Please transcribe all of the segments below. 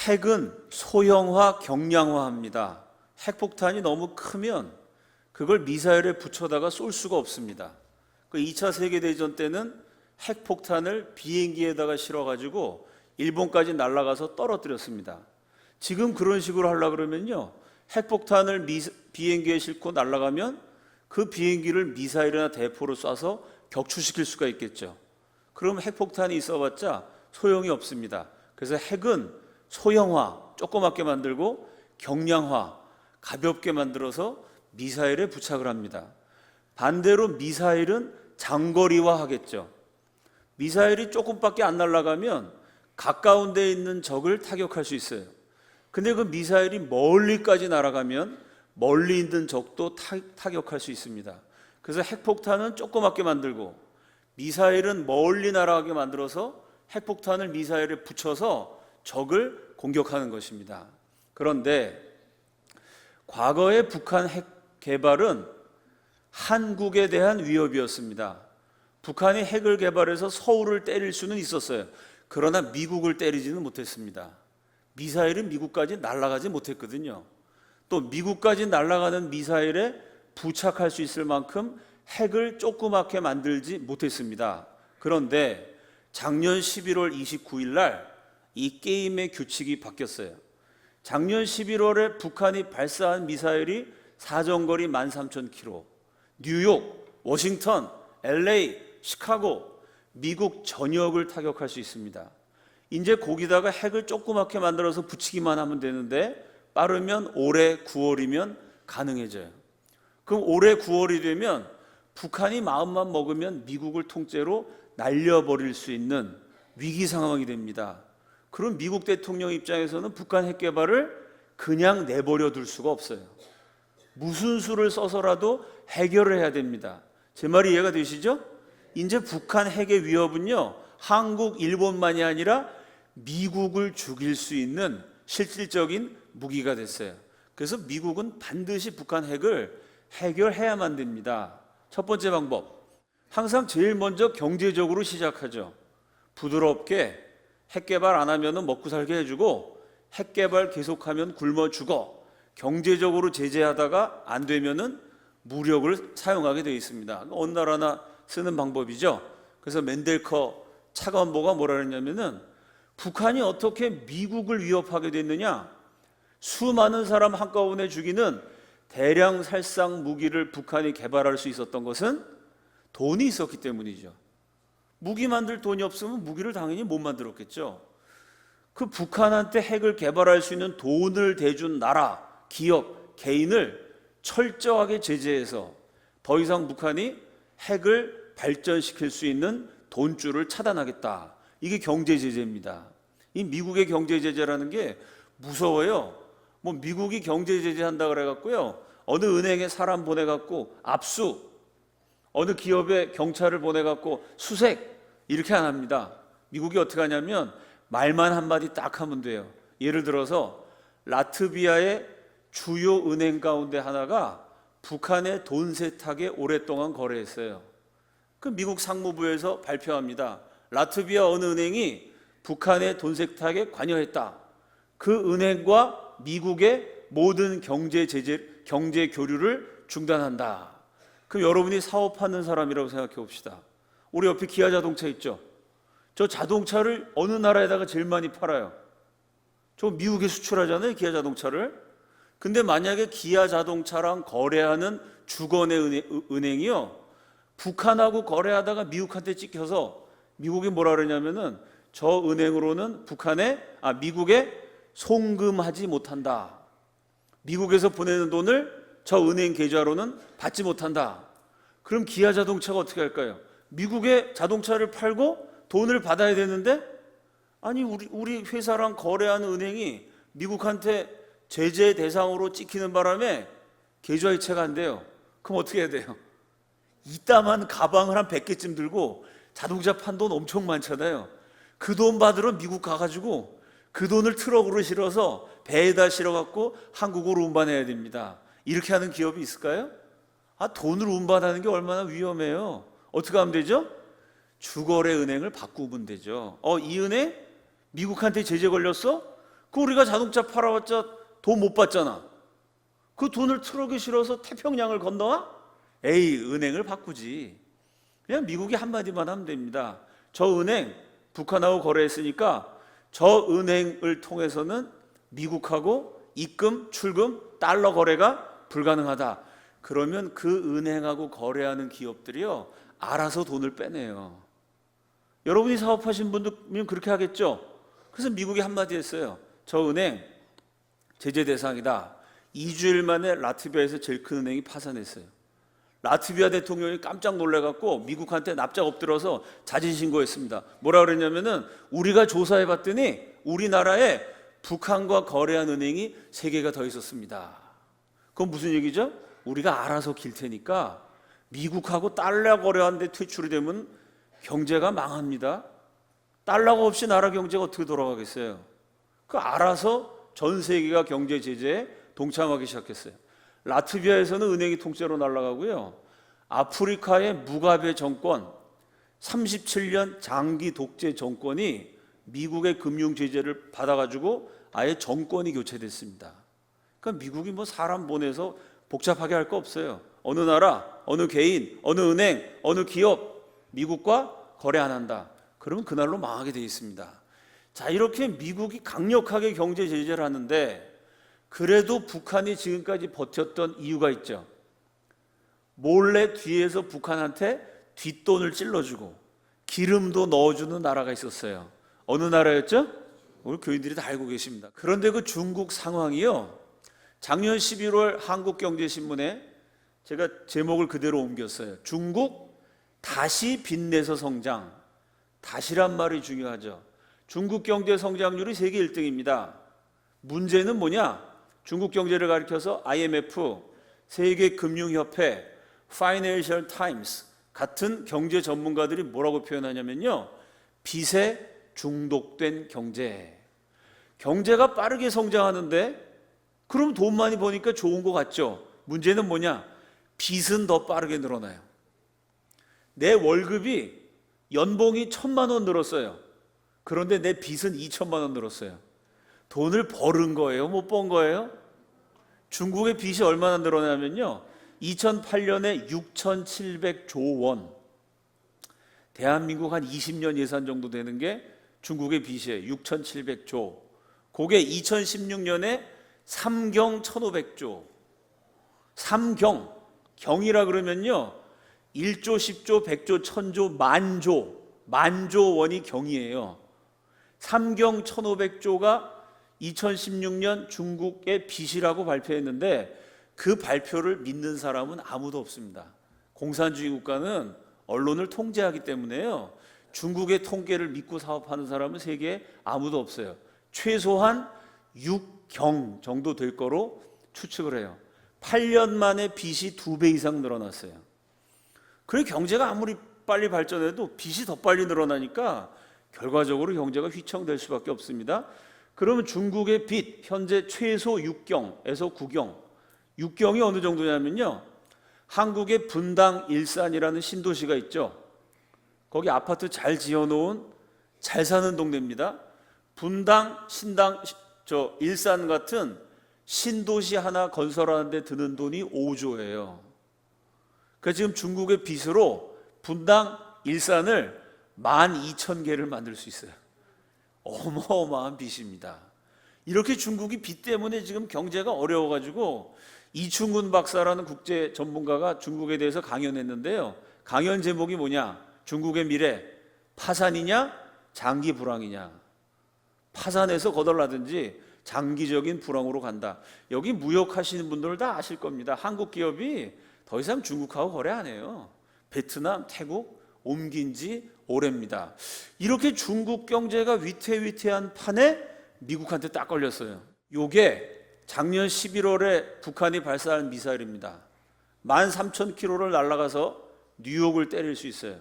핵은 소형화, 경량화합니다. 핵폭탄이 너무 크면 그걸 미사일에 붙여다가 쏠 수가 없습니다. 그 2차 세계대전 때는 핵폭탄을 비행기에다가 실어가지고 일본까지 날아가서 떨어뜨렸습니다. 지금 그런 식으로 하려고 그러면요, 핵폭탄을 비행기에 싣고 날아가면 그 비행기를 미사일이나 대포로 쏴서 격추시킬 수가 있겠죠. 그럼 핵폭탄이 있어봤자 소용이 없습니다. 그래서 핵은 소형화, 조그맣게 만들고 경량화, 가볍게 만들어서 미사일에 부착을 합니다. 반대로 미사일은 장거리화 하겠죠. 미사일이 조금밖에 안 날아가면 가까운 데에 있는 적을 타격할 수 있어요. 근데 그 미사일이 멀리까지 날아가면 멀리 있는 적도 타격할 수 있습니다. 그래서 핵폭탄은 조그맣게 만들고 미사일은 멀리 날아가게 만들어서 핵폭탄을 미사일에 붙여서 적을 공격하는 것입니다. 그런데 과거의 북한 핵 개발은 한국에 대한 위협이었습니다. 북한이 핵을 개발해서 서울을 때릴 수는 있었어요. 그러나 미국을 때리지는 못했습니다. 미사일은 미국까지 날아가지 못했거든요. 또 미국까지 날아가는 미사일에 부착할 수 있을 만큼 핵을 조그맣게 만들지 못했습니다. 그런데 작년 11월 29일 날 이 게임의 규칙이 바뀌었어요. 작년 11월에 북한이 발사한 미사일이 사정거리 13,000km, 뉴욕, 워싱턴, LA, 시카고, 미국 전역을 타격할 수 있습니다. 이제 거기다가 핵을 조그맣게 만들어서 붙이기만 하면 되는데 빠르면 올해 9월이면 가능해져요. 그럼 올해 9월이 되면 북한이 마음만 먹으면 미국을 통째로 날려버릴 수 있는 위기 상황이 됩니다. 그럼 미국 대통령 입장에서는 북한 핵 개발을 그냥 내버려 둘 수가 없어요. 무슨 수를 써서라도 해결을 해야 됩니다. 제 말이 이해가 되시죠? 이제 북한 핵의 위협은요, 한국, 일본만이 아니라 미국을 죽일 수 있는 실질적인 무기가 됐어요. 그래서 미국은 반드시 북한 핵을 해결해야만 됩니다. 첫 번째 방법, 항상 제일 먼저 경제적으로 시작하죠. 부드럽게 핵 개발 안 하면 먹고 살게 해주고 핵 개발 계속하면 굶어 죽어, 경제적으로 제재하다가 안 되면은 무력을 사용하게 되어 있습니다. 어느 나라나 쓰는 방법이죠. 그래서 맨델커 차관보가 뭐라 그랬냐면은 북한이 어떻게 미국을 위협하게 됐느냐, 수많은 사람 한꺼번에 죽이는 대량 살상 무기를 북한이 개발할 수 있었던 것은 돈이 있었기 때문이죠. 무기 만들 돈이 없으면 무기를 당연히 못 만들었겠죠. 그 북한한테 핵을 개발할 수 있는 돈을 대준 나라, 기업, 개인을 철저하게 제재해서 더 이상 북한이 핵을 발전시킬 수 있는 돈줄을 차단하겠다. 이게 경제 제재입니다. 이 미국의 경제 제재라는 게 무서워요. 뭐 미국이 경제 제재한다 그래갖고요, 어느 은행에 사람 보내갖고 압수, 어느 기업에 경찰을 보내갖고 수색, 이렇게 안 합니다. 미국이 어떻게 하냐면 말만 한마디 딱 하면 돼요. 예를 들어서 라트비아의 주요 은행 가운데 하나가 북한의 돈 세탁에 오랫동안 거래했어요. 그 미국 상무부에서 발표합니다. 라트비아 어느 은행이 북한의 돈 세탁에 관여했다. 그 은행과 미국의 모든 경제 교류를 중단한다. 그럼 여러분이 사업하는 사람이라고 생각해 봅시다. 우리 옆에 기아 자동차 있죠? 저 자동차를 어느 나라에다가 제일 많이 팔아요? 저 미국에 수출하잖아요, 기아 자동차를. 근데 만약에 기아 자동차랑 거래하는 주거래 은행이요, 북한하고 거래하다가 미국한테 찍혀서 미국이 뭐라 그러냐면은 저 은행으로는 미국에 송금하지 못한다. 미국에서 보내는 돈을 저 은행 계좌로는 받지 못한다. 그럼 기아 자동차가 어떻게 할까요? 미국에 자동차를 팔고 돈을 받아야 되는데, 아니 우리 회사랑 거래하는 은행이 미국한테 제재 대상으로 찍히는 바람에 계좌 이체가 안 돼요. 그럼 어떻게 해야 돼요? 이따만 가방을 한 100개쯤 들고, 자동차 판 돈 엄청 많잖아요. 그 돈 받으러 미국 가가지고 그 돈을 트럭으로 실어서 배에다 실어갖고 한국으로 운반해야 됩니다. 이렇게 하는 기업이 있을까요? 돈을 운반하는 게 얼마나 위험해요. 어떻게 하면 되죠? 주거래 은행을 바꾸면 되죠. 이 은행 미국한테 제재 걸렸어? 그 우리가 자동차 팔아봤자 돈 못 받잖아. 그 돈을 트럭에 실어서 태평양을 건너와? 에이, 은행을 바꾸지. 그냥 미국이 한마디만 하면 됩니다. 저 은행 북한하고 거래했으니까 저 은행을 통해서는 미국하고 입금, 출금, 달러 거래가 불가능하다. 그러면 그 은행하고 거래하는 기업들이요, 알아서 돈을 빼내요. 여러분이 사업하신 분들은 그렇게 하겠죠? 그래서 미국이 한마디 했어요. 저 은행 제재 대상이다. 2주일 만에 라트비아에서 제일 큰 은행이 파산했어요. 라트비아 대통령이 깜짝 놀래갖고 미국한테 납작 엎드려서 자진 신고했습니다. 뭐라 그랬냐면은 우리가 조사해 봤더니 우리나라에 북한과 거래한 은행이 3개가 더 있었습니다. 그건 무슨 얘기죠? 우리가 알아서 길 테니까 미국하고 달러 거래하는데 퇴출이 되면 경제가 망합니다. 달러가 없이 나라 경제가 어떻게 돌아가겠어요? 그 알아서 전 세계가 경제 제재에 동참하기 시작했어요. 라트비아에서는 은행이 통째로 날아가고요. 아프리카의 무가베 정권, 37년 장기 독재 정권이 미국의 금융 제재를 받아가지고 아예 정권이 교체됐습니다. 그러니까 미국이 뭐 사람 보내서 복잡하게 할 거 없어요. 어느 나라, 어느 개인, 어느 은행, 어느 기업 미국과 거래 안 한다. 그러면 그날로 망하게 돼 있습니다. 자, 이렇게 미국이 강력하게 경제 제재를 하는데 그래도 북한이 지금까지 버텼던 이유가 있죠. 몰래 뒤에서 북한한테 뒷돈을 찔러주고 기름도 넣어주는 나라가 있었어요. 어느 나라였죠? 우리 교인들이 다 알고 계십니다. 그런데 그 중국 상황이요, 작년 11월 한국경제신문에 제가 제목을 그대로 옮겼어요. 중국 다시 빚내서 성장. 다시란 말이 중요하죠. 중국 경제 성장률이 세계 1등입니다. 문제는 뭐냐? 중국 경제를 가리켜서 IMF, 세계금융협회, Financial Times 같은 경제 전문가들이 뭐라고 표현하냐면요, 빚에 중독된 경제. 경제가 빠르게 성장하는데 그럼 돈 많이 버니까 좋은 것 같죠? 문제는 뭐냐? 빚은 더 빠르게 늘어나요. 내 월급이 연봉이 1,000만 원 늘었어요. 그런데 내 빚은 2천만 원 늘었어요. 돈을 벌은 거예요? 못 번 거예요? 중국의 빚이 얼마나 늘어나면요, 2008년에 6,700조 원. 대한민국 한 20년 예산 정도 되는 게 중국의 빚이에요. 6,700조. 그게 2016년에 삼경 1,500조. 삼경, 경이라 그러면요, 1조, 10조, 100조, 1000조, 만조 원이 경이에요. 삼경 1,500조가 2016년 중국의 빚이라고 발표했는데 그 발표를 믿는 사람은 아무도 없습니다. 공산주의 국가는 언론을 통제하기 때문에요, 중국의 통계를 믿고 사업하는 사람은 세계에 아무도 없어요. 최소한 6경 정도 될 거로 추측을 해요. 8년 만에 빚이 2배 이상 늘어났어요. 그래, 경제가 아무리 빨리 발전해도 빚이 더 빨리 늘어나니까 결과적으로 경제가 휘청될 수밖에 없습니다. 그러면 중국의 빚 현재 최소 6경에서 9경. 6경이 어느 정도냐면요, 한국의 분당 일산이라는 신도시가 있죠. 거기 아파트 잘 지어놓은 잘 사는 동네입니다. 분당, 신당, 일산 같은 신도시 하나 건설하는데 드는 돈이 5조예요. 그러니까 지금 중국의 빚으로 분당, 일산을 12,000개를 만들 수 있어요. 어마어마한 빚입니다. 이렇게 중국이 빚 때문에 지금 경제가 어려워가지고 이충근 박사라는 국제 전문가가 중국에 대해서 강연했는데요. 강연 제목이 뭐냐? 중국의 미래, 파산이냐 장기 불황이냐. 파산해서 거덜나든지 장기적인 불황으로 간다. 여기 무역하시는 분들 다 아실 겁니다. 한국 기업이 더 이상 중국하고 거래 안 해요. 베트남, 태국 옮긴 지 오래입니다. 이렇게 중국 경제가 위태위태한 판에 미국한테 딱 걸렸어요. 요게 작년 11월에 북한이 발사한 미사일입니다. 13,000km를 날아가서 뉴욕을 때릴 수 있어요.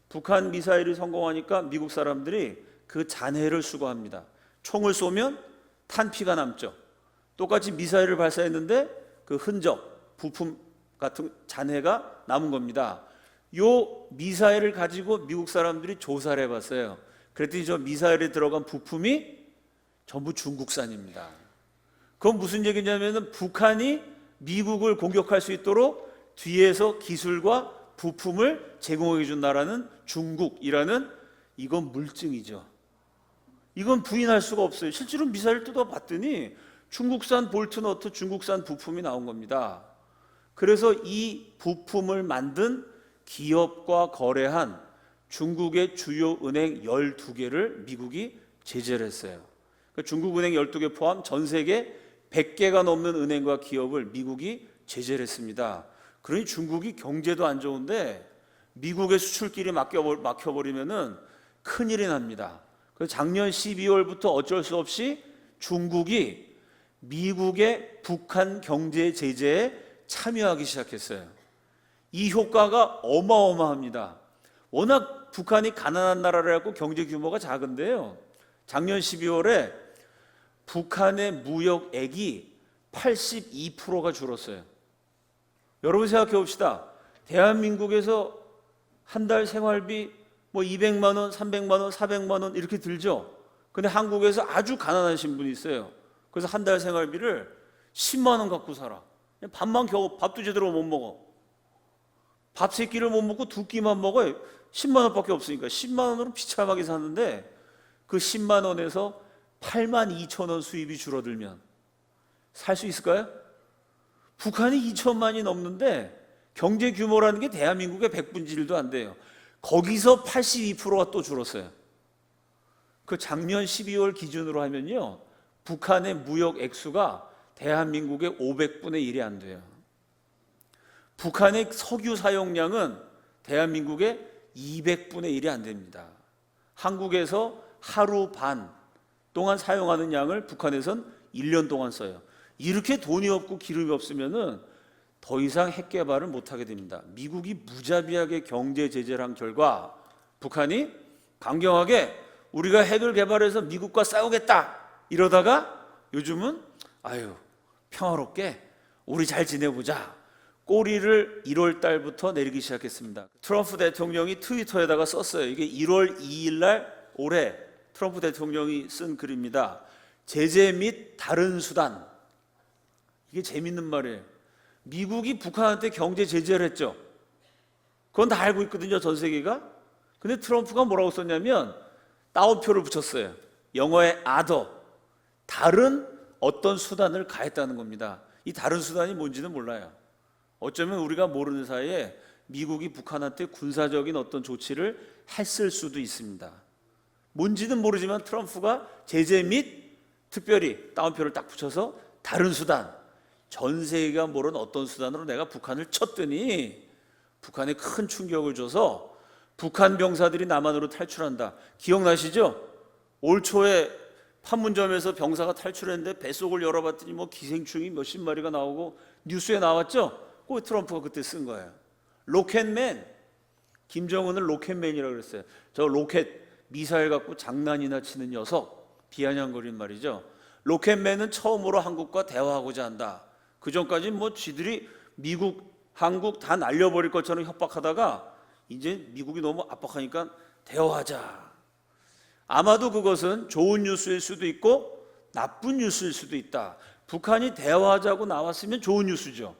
북한 미사일이 성공하니까 미국 사람들이 그 잔해를 수거합니다. 총을 쏘면 탄피가 남죠. 똑같이 미사일을 발사했는데 그 흔적, 부품 같은 잔해가 남은 겁니다. 요 미사일을 가지고 미국 사람들이 조사를 해봤어요. 그랬더니 저 미사일에 들어간 부품이 전부 중국산입니다. 그건 무슨 얘기냐면은 북한이 미국을 공격할 수 있도록 뒤에서 기술과 부품을 제공해 준 나라는 중국이라는, 이건 물증이죠. 이건 부인할 수가 없어요. 실제로 미사일 뜯어봤더니 중국산 볼트 너트, 중국산 부품이 나온 겁니다. 그래서 이 부품을 만든 기업과 거래한 중국의 주요 은행 12개를 미국이 제재를 했어요. 그러니까 중국 은행 12개 포함 전 세계 100개가 넘는 은행과 기업을 미국이 제재를 했습니다. 그러니 중국이 경제도 안 좋은데 미국의 수출길이 막혀버리면은 큰일이 납니다. 그래서 작년 12월부터 어쩔 수 없이 중국이 미국의 북한 경제 제재에 참여하기 시작했어요. 이 효과가 어마어마합니다. 워낙 북한이 가난한 나라라고 경제 규모가 작은데요, 작년 12월에 북한의 무역액이 82%가 줄었어요. 여러분 생각해 봅시다. 대한민국에서 한 달 생활비 뭐 200만 원, 300만 원, 400만 원 이렇게 들죠. 근데 한국에서 아주 가난하신 분이 있어요. 그래서 한 달 생활비를 10만 원 갖고 살아. 밥만 겨우, 밥도 제대로 못 먹어. 밥 세 끼를 못 먹고 두 끼만 먹어요. 10만 원밖에 없으니까 10만 원으로 비참하게 사는데, 그 10만 원에서 8만 2천 원 수입이 줄어들면 살 수 있을까요? 북한이 2천만이 넘는데 경제 규모라는 게 대한민국의 100분의 1도 안 돼요. 거기서 82%가 또 줄었어요. 그 작년 12월 기준으로 하면요, 북한의 무역 액수가 대한민국의 500분의 1이 안 돼요. 북한의 석유 사용량은 대한민국의 200분의 1이 안 됩니다. 한국에서 하루 반 동안 사용하는 양을 북한에선 1년 동안 써요. 이렇게 돈이 없고 기름이 없으면은 더 이상 핵 개발을 못하게 됩니다. 미국이 무자비하게 경제 제재를 한 결과 북한이 강경하게 우리가 핵을 개발해서 미국과 싸우겠다 이러다가 요즘은 아유 평화롭게 우리 잘 지내보자 꼬리를 1월 달부터 내리기 시작했습니다. 트럼프 대통령이 트위터에다가 썼어요. 이게 1월 2일 날 올해 트럼프 대통령이 쓴 글입니다. 제재 및 다른 수단. 이게 재밌는 말이에요. 미국이 북한한테 경제 제재를 했죠. 그건 다 알고 있거든요, 전 세계가. 근데 트럼프가 뭐라고 썼냐면 따옴표를 붙였어요. 영어의 other, 다른 어떤 수단을 가했다는 겁니다. 이 다른 수단이 뭔지는 몰라요. 어쩌면 우리가 모르는 사이에 미국이 북한한테 군사적인 어떤 조치를 했을 수도 있습니다. 뭔지는 모르지만 트럼프가 제재 및 특별히 따옴표를 딱 붙여서 다른 수단, 전 세계가 모르는 어떤 수단으로 내가 북한을 쳤더니 북한에 큰 충격을 줘서 북한 병사들이 남한으로 탈출한다. 기억나시죠? 올 초에 판문점에서 병사가 탈출했는데 뱃속을 열어봤더니 뭐 기생충이 몇십 마리가 나오고 뉴스에 나왔죠? 그 트럼프가 그때 쓴 거예요. 로켓맨. 김정은을 로켓맨이라고 그랬어요. 저 로켓 미사일 갖고 장난이나 치는 녀석, 비아냥거린 말이죠. 로켓맨은 처음으로 한국과 대화하고자 한다. 그 전까지는 뭐 쥐들이 미국, 한국 다 날려버릴 것처럼 협박하다가 이제 미국이 너무 압박하니까 대화하자. 아마도 그것은 좋은 뉴스일 수도 있고 나쁜 뉴스일 수도 있다. 북한이 대화하자고 나왔으면 좋은 뉴스죠.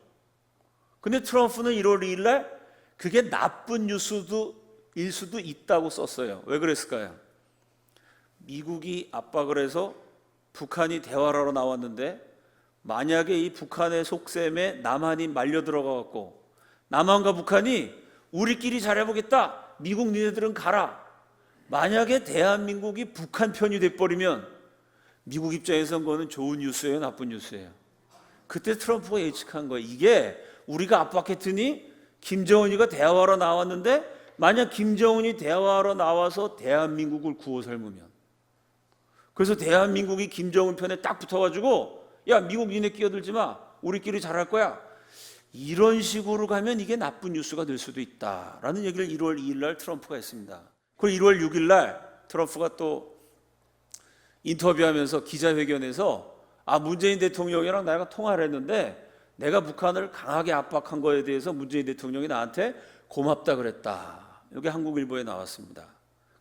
근데 트럼프는 1월 2일 날 그게 나쁜 뉴스일 수도 있다고 썼어요. 왜 그랬을까요? 미국이 압박을 해서 북한이 대화를 하러 나왔는데 만약에 이 북한의 속셈에 남한이 말려 들어가 갖고 남한과 북한이 우리끼리 잘해보겠다. 미국 니네들은 가라. 만약에 대한민국이 북한 편이 돼버리면 미국 입장에서는 그거는 좋은 뉴스예요, 나쁜 뉴스예요? 그때 트럼프가 예측한 거예요. 이게 우리가 압박했더니 김정은이가 대화하러 나왔는데 만약 김정은이 대화하러 나와서 대한민국을 구워 삶으면, 그래서 대한민국이 김정은 편에 딱 붙어가지고 야 미국 니네 끼어들지 마, 우리끼리 잘할 거야, 이런 식으로 가면 이게 나쁜 뉴스가 될 수도 있다라는 얘기를 1월 2일 날 트럼프가 했습니다. 그리고 1월 6일 날 트럼프가 또 인터뷰하면서 기자회견에서 문재인 대통령이랑 내가 통화를 했는데 내가 북한을 강하게 압박한 거에 대해서 문재인 대통령이 나한테 고맙다 그랬다. 이게 한국일보에 나왔습니다.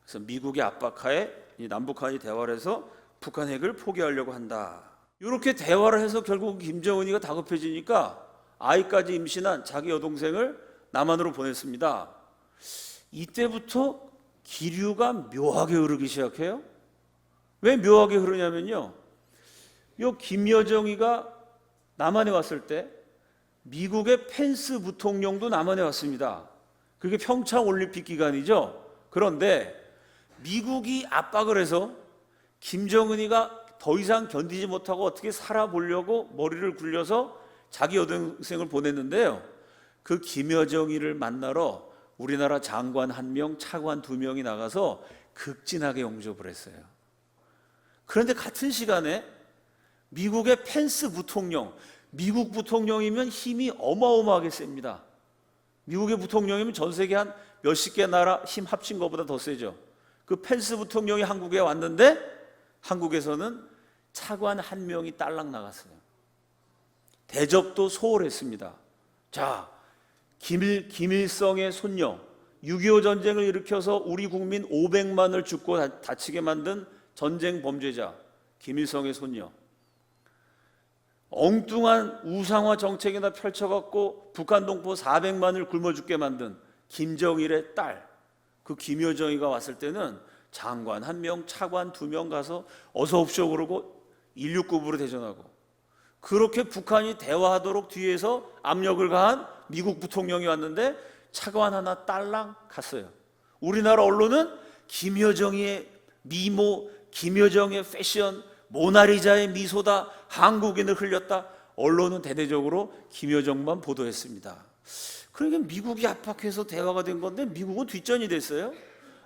그래서 미국의 압박하에 남북한이 대화를 해서 북한 핵을 포기하려고 한다. 이렇게 대화를 해서 결국 김정은이가 다급해지니까 아이까지 임신한 자기 여동생을 남한으로 보냈습니다. 이때부터 기류가 묘하게 흐르기 시작해요. 왜 묘하게 흐르냐면요, 요 김여정이가 남한에 왔을 때 미국의 펜스 부통령도 남한에 왔습니다. 그게 평창 올림픽 기간이죠. 그런데 미국이 압박을 해서 김정은이가 더 이상 견디지 못하고 어떻게 살아보려고 머리를 굴려서 자기 여동생을 보냈는데요, 그 김여정이를 만나러 우리나라 장관 1명, 차관 2명이 나가서 극진하게 영접을 했어요. 그런데 같은 시간에 미국의 펜스 부통령, 미국 부통령이면 힘이 어마어마하게 셉니다. 미국의 부통령이면 전 세계 한 몇십 개 나라 힘 합친 것보다 더 세죠. 그 펜스 부통령이 한국에 왔는데 한국에서는 차관 1명이 딸랑 나갔어요. 대접도 소홀했습니다. 자, 김일성의 손녀, 6.25 전쟁을 일으켜서 우리 국민 500만을 죽고 다치게 만든 전쟁 범죄자 김일성의 손녀, 엉뚱한 우상화 정책이나 펼쳐갖고 북한 동포 400만을 굶어 죽게 만든 김정일의 딸, 그 김여정이가 왔을 때는 장관 1명, 차관 2명 가서 어서 옵쇼 그러고 169부로 대전하고, 그렇게 북한이 대화하도록 뒤에서 압력을 가한 미국 부통령이 왔는데 차관 하나 딸랑 갔어요. 우리나라 언론은 김여정이의 미모, 김여정의 패션, 모나리자의 미소다, 한국인을 흘렸다. 언론은 대대적으로 김여정만 보도했습니다. 그러니까 미국이 압박해서 대화가 된 건데 미국은 뒷전이 됐어요.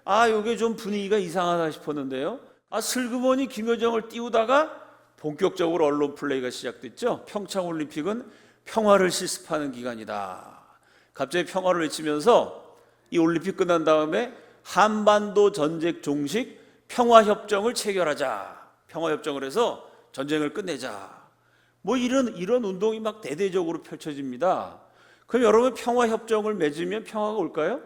아, 이게 좀 분위기가 이상하다 싶었는데요. 아, 슬그머니 김여정을 띄우다가 본격적으로 언론 플레이가 시작됐죠. 평창올림픽은 평화를 실습하는 기간이다. 갑자기 평화를 외치면서 이 올림픽 끝난 다음에 한반도 전쟁 종식 평화협정을 체결하자. 평화협정을 해서 전쟁을 끝내자. 뭐 이런 운동이 막 대대적으로 펼쳐집니다. 그럼 여러분, 평화협정을 맺으면 평화가 올까요?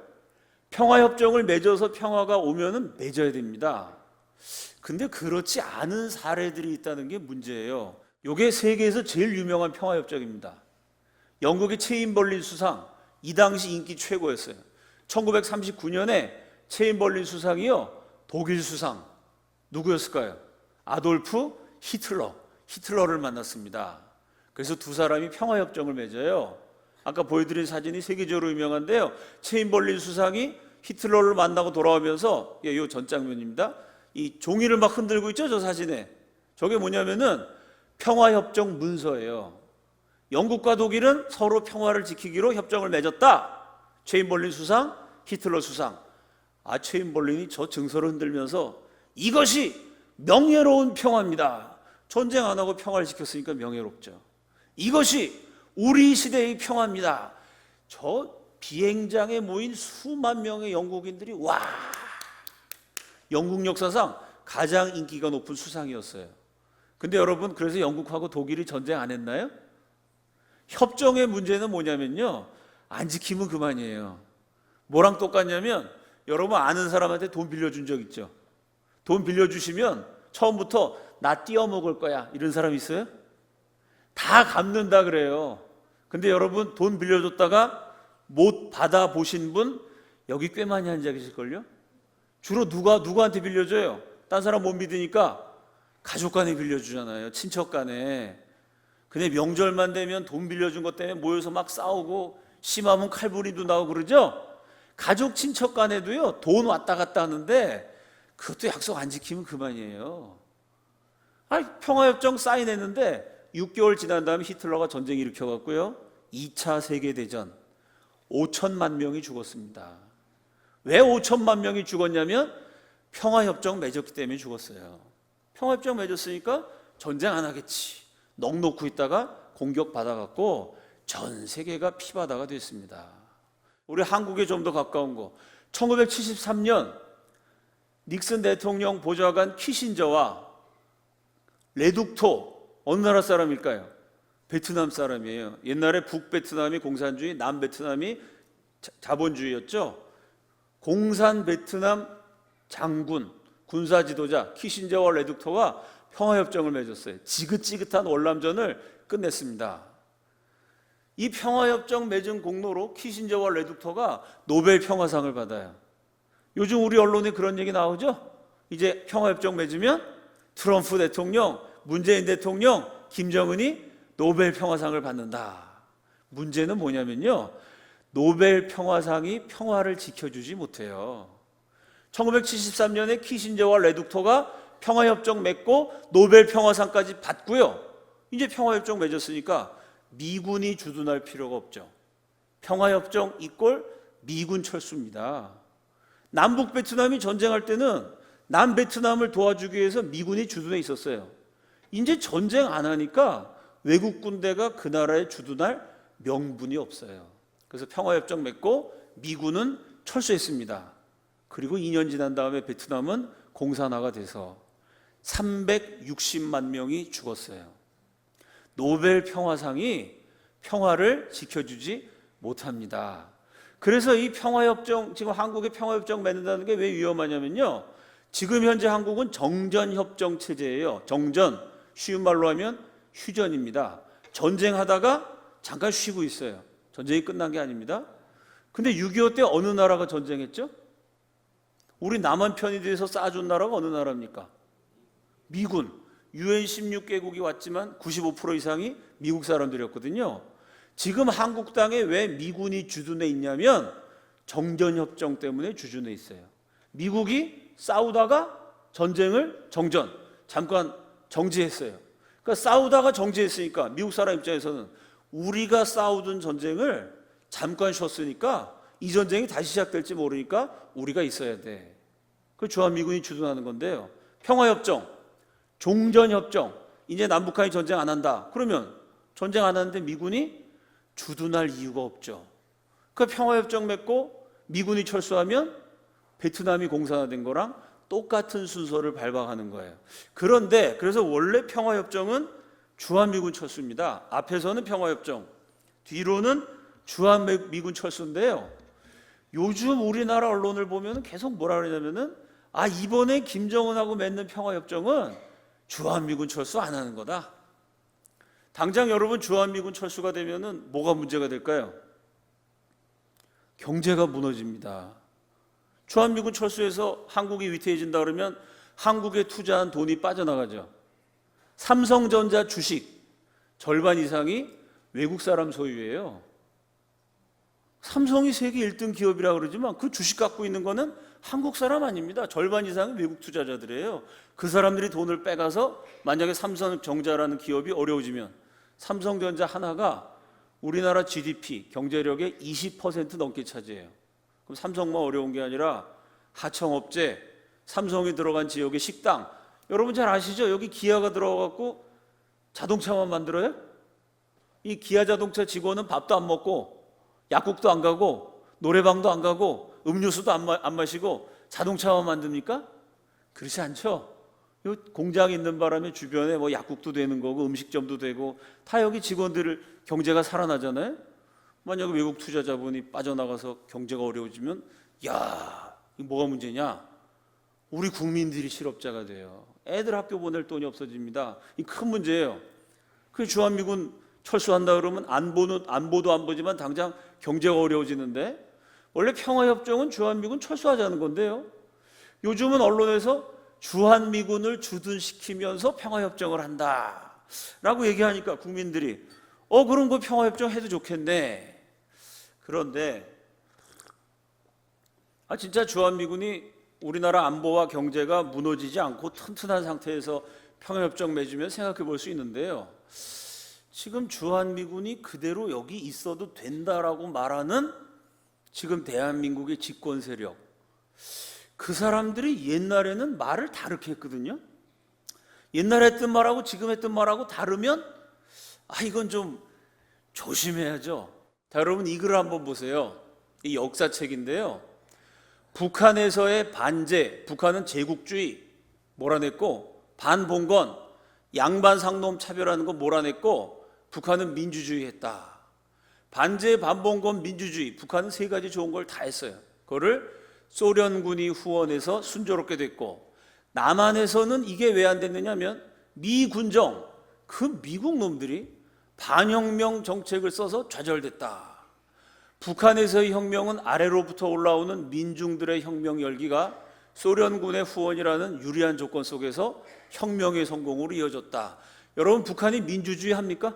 평화협정을 맺어서 평화가 오면은 맺어야 됩니다. 근데 그렇지 않은 사례들이 있다는 게 문제예요. 이게 세계에서 제일 유명한 평화협정입니다. 영국의 체인벌린 수상, 이 당시 인기 최고였어요. 1939년에 체인벌린 수상이요, 독일 수상 누구였을까요? 아돌프 히틀러를 만났습니다. 그래서 두 사람이 평화협정을 맺어요. 아까 보여드린 사진이 세계적으로 유명한데요, 체인벌린 수상이 히틀러를 만나고 돌아오면서, 이 전 장면입니다. 이 종이를 막 흔들고 있죠, 저 사진에. 저게 뭐냐면은 평화협정 문서예요. 영국과 독일은 서로 평화를 지키기로 협정을 맺었다. 체인벌린 수상, 히틀러 수상. 아, 체인벌린이 저 증서를 흔들면서 이것이 명예로운 평화입니다. 전쟁 안 하고 평화를 지켰으니까 명예롭죠. 이것이 우리 시대의 평화입니다. 저 비행장에 모인 수만 명의 영국인들이 와, 영국 역사상 가장 인기가 높은 수상이었어요. 근데 여러분, 그래서 영국하고 독일이 전쟁 안 했나요? 협정의 문제는 뭐냐면요, 안 지키면 그만이에요. 뭐랑 똑같냐면, 여러분 아는 사람한테 돈 빌려준 적 있죠? 돈 빌려주시면 처음부터 나 띄어먹을 거야 이런 사람 있어요? 다 갚는다 그래요. 근데 여러분, 돈 빌려줬다가 못 받아보신 분 여기 꽤 많이 앉아 계실걸요? 주로 누구한테 빌려줘요? 딴 사람 못 믿으니까 가족 간에 빌려주잖아요. 친척 간에. 근데 명절만 되면 돈 빌려준 것 때문에 모여서 막 싸우고 심하면 칼부림도 나오고 그러죠? 가족 친척 간에도요, 돈 왔다 갔다 하는데 그것도 약속 안 지키면 그만이에요. 평화협정 사인했는데 6개월 지난 다음에 히틀러가 전쟁 일으켜갖고요, 2차 세계대전 5천만 명이 죽었습니다. 왜 5천만 명이 죽었냐면 평화협정 맺었기 때문에 죽었어요. 평화협정 맺었으니까 전쟁 안 하겠지 넋 놓고 있다가 공격받아갖고 전 세계가 피바다가 됐습니다. 우리 한국에 좀 더 가까운 거, 1973년 닉슨 대통령 보좌관 키신저와 레둑토, 어느 나라 사람일까요? 베트남 사람이에요. 옛날에 북베트남이 공산주의, 남베트남이 자본주의였죠. 공산 베트남 장군 군사 지도자 키신저와 레두터가 평화협정을 맺었어요. 지긋지긋한 월남전을 끝냈습니다. 이 평화협정 맺은 공로로 키신저와 레두터가 노벨 평화상을 받아요. 요즘 우리 언론에 그런 얘기 나오죠? 이제 평화협정 맺으면 트럼프 대통령, 문재인 대통령, 김정은이 노벨 평화상을 받는다. 문제는 뭐냐면요, 노벨 평화상이 평화를 지켜주지 못해요. 1973년에 키신저와 레두터가 평화협정 맺고 노벨 평화상까지 받고요. 이제 평화협정 맺었으니까 미군이 주둔할 필요가 없죠. 평화협정 이꼴 미군 철수입니다. 남북 베트남이 전쟁할 때는 남베트남을 도와주기 위해서 미군이 주둔해 있었어요. 이제 전쟁 안 하니까 외국 군대가 그 나라에 주둔할 명분이 없어요. 그래서 평화협정 맺고 미군은 철수했습니다. 그리고 2년 지난 다음에 베트남은 공산화가 돼서 360만 명이 죽었어요. 노벨 평화상이 평화를 지켜주지 못합니다. 그래서 이 평화협정, 지금 한국의 평화협정 맺는다는 게 왜 위험하냐면요, 지금 현재 한국은 정전협정 체제예요. 정전, 쉬운 말로 하면 휴전입니다. 전쟁하다가 잠깐 쉬고 있어요. 전쟁이 끝난 게 아닙니다. 근데 6.25 때 어느 나라가 전쟁했죠? 우리 남한 편이 돼서 쏴준 나라가 어느 나라입니까? 미군. UN 16개국이 왔지만 95% 이상이 미국 사람들이었거든요. 지금 한국 땅에 왜 미군이 주둔해 있냐면 정전협정 때문에 주둔해 있어요. 미국이 싸우다가 전쟁을 잠깐 정지했어요. 그러니까 싸우다가 정지했으니까 미국 사람 입장에서는 우리가 싸우던 전쟁을 잠깐 쉬었으니까 이 전쟁이 다시 시작될지 모르니까 우리가 있어야 돼. 그 주한미군이 주둔하는 건데요. 평화협정, 종전협정, 이제 남북한이 전쟁 안 한다. 그러면 전쟁 안 하는데 미군이 주둔할 이유가 없죠. 그 평화협정 맺고 미군이 철수하면 베트남이 공산화된 거랑 똑같은 순서를 밟아가는 거예요. 그런데 그래서 원래 평화협정은 주한미군 철수입니다. 앞에서는 평화협정, 뒤로는 주한미군 철수인데요. 요즘 우리나라 언론을 보면 계속 뭐라 그러냐면은 이번에 김정은하고 맺는 평화협정은 주한미군 철수 안 하는 거다. 당장 여러분 주한미군 철수가 되면은 뭐가 문제가 될까요? 경제가 무너집니다. 주한미군 철수해서 한국이 위태해진다 그러면 한국에 투자한 돈이 빠져나가죠. 삼성전자 주식 절반 이상이 외국 사람 소유예요. 삼성이 세계 1등 기업이라 그러지만 그 주식 갖고 있는 거는 한국 사람 아닙니다. 절반 이상은 외국 투자자들이에요. 그 사람들이 돈을 빼가서 만약에 삼성전자라는 기업이 어려워지면 삼성전자 하나가 우리나라 GDP 경제력의 20% 넘게 차지해요. 그럼 삼성만 어려운 게 아니라 하청업체, 삼성이 들어간 지역의 식당, 여러분 잘 아시죠? 여기 기아가 들어가고 자동차만 만들어요? 이 기아 자동차 직원은 밥도 안 먹고 약국도 안 가고 노래방도 안 가고 음료수도 안 마시고 자동차만 만듭니까? 그렇지 않죠. 공장 있는 바람에 주변에 뭐 약국도 되는 거고 음식점도 되고 다 여기 직원들 경제가 살아나잖아요. 만약에 외국 투자자분이 빠져나가서 경제가 어려워지면 야, 이거 뭐가 문제냐? 우리 국민들이 실업자가 돼요. 애들 학교 보낼 돈이 없어집니다. 이 큰 문제예요. 그 주한미군 철수한다 그러면 안보도 안 보지만 당장 경제가 어려워지는데 원래 평화협정은 주한미군 철수하자는 건데요. 요즘은 언론에서 주한미군을 주둔시키면서 평화협정을 한다라고 얘기하니까 국민들이 그런 거 평화협정 해도 좋겠네. 그런데 진짜 주한미군이 우리나라 안보와 경제가 무너지지 않고 튼튼한 상태에서 평화협정 맺으면 생각해 볼 수 있는데요. 지금 주한미군이 그대로 여기 있어도 된다라고 말하는 지금 대한민국의 집권 세력, 그 사람들이 옛날에는 말을 다르게 했거든요. 옛날에 했던 말하고 지금 했던 말하고 다르면 이건 좀 조심해야죠. 자, 여러분 이 글을 한번 보세요. 이 역사책인데요. 북한에서의 반제, 북한은 제국주의 몰아냈고, 반봉건, 양반상놈 차별하는 거 몰아냈고, 북한은 민주주의 했다. 반제, 반봉건, 민주주의, 북한은 세 가지 좋은 걸 다 했어요. 그거를 소련군이 후원해서 순조롭게 됐고, 남한에서는 이게 왜 안 됐느냐면 미군정, 그 미국 놈들이 반혁명 정책을 써서 좌절됐다. 북한에서의 혁명은 아래로부터 올라오는 민중들의 혁명 열기가 소련군의 후원이라는 유리한 조건 속에서 혁명의 성공으로 이어졌다. 여러분, 북한이 민주주의 합니까?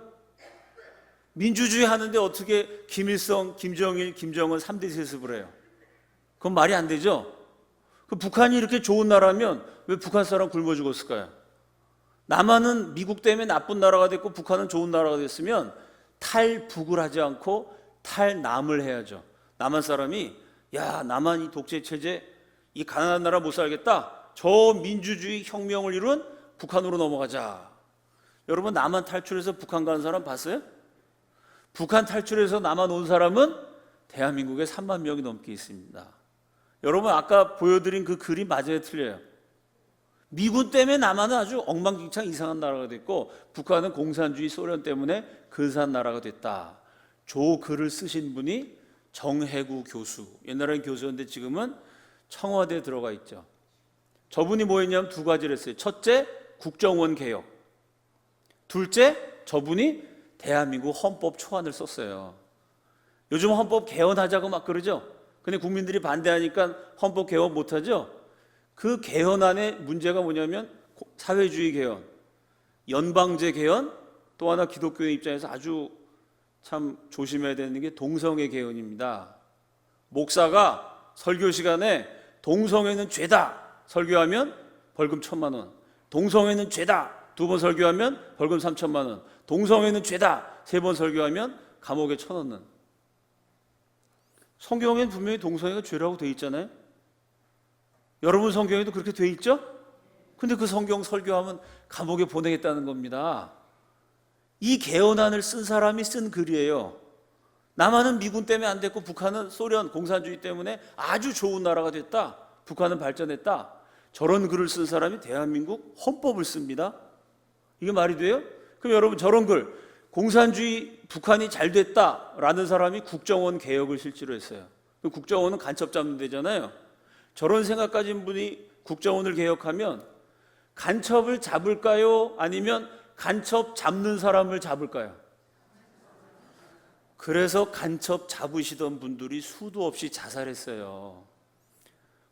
민주주의 하는데 어떻게 김일성, 김정일, 김정은 3대 세습을 해요? 그건 말이 안 되죠? 그 북한이 이렇게 좋은 나라면 왜 북한 사람 굶어 죽었을까요? 남한은 미국 때문에 나쁜 나라가 됐고 북한은 좋은 나라가 됐으면 탈북을 하지 않고 탈남을 해야죠. 남한 사람이 야, 남한 이 독재 체제, 이 가난한 나라 못 살겠다. 저 민주주의 혁명을 이룬 북한으로 넘어가자. 여러분, 남한 탈출해서 북한 가는 사람 봤어요? 북한 탈출해서 남한 온 사람은 대한민국에 3만 명이 넘게 있습니다. 여러분, 아까 보여드린 그 그림 맞아요, 틀려요? 미군 때문에 남한은 아주 엉망진창 이상한 나라가 됐고 북한은 공산주의 소련 때문에 근사한 나라가 됐다. 조 글을 쓰신 분이 정해구 교수, 옛날에는 교수였는데 지금은 청와대에 들어가 있죠. 저분이 뭐 했냐면 두 가지를 했어요. 첫째, 국정원 개혁. 둘째, 저분이 대한민국 헌법 초안을 썼어요. 요즘 헌법 개헌하자고 막 그러죠. 근데 국민들이 반대하니까 헌법 개헌 못하죠. 그 개헌안의 문제가 뭐냐면 사회주의 개헌, 연방제 개헌, 또 하나 기독교인 입장에서 아주 참 조심해야 되는 게 동성애 개헌입니다. 목사가 설교 시간에 동성애는 죄다 설교하면 벌금 1,000만 원, 동성애는 죄다 2번 설교하면 벌금 3,000만 원, 동성애는 죄다 3번 설교하면 감옥에 쳐넣는. 성경에는 분명히 동성애가 죄라고 돼 있잖아요. 여러분 성경에도 그렇게 돼 있죠? 근데 그 성경 설교하면 감옥에 보내겠다는 겁니다. 이 개헌안을 쓴 사람이 쓴 글이에요. 남한은 미군 때문에 안 됐고 북한은 소련 공산주의 때문에 아주 좋은 나라가 됐다. 북한은 발전했다. 저런 글을 쓴 사람이 대한민국 헌법을 씁니다. 이게 말이 돼요? 그럼 여러분, 저런 글, 공산주의 북한이 잘 됐다라는 사람이 국정원 개혁을 실제로 했어요. 그 국정원은 간첩 잡는 데잖아요. 저런 생각 가진 분이 국정원을 개혁하면 간첩을 잡을까요? 아니면 간첩 잡는 사람을 잡을까요? 그래서 간첩 잡으시던 분들이 수도 없이 자살했어요.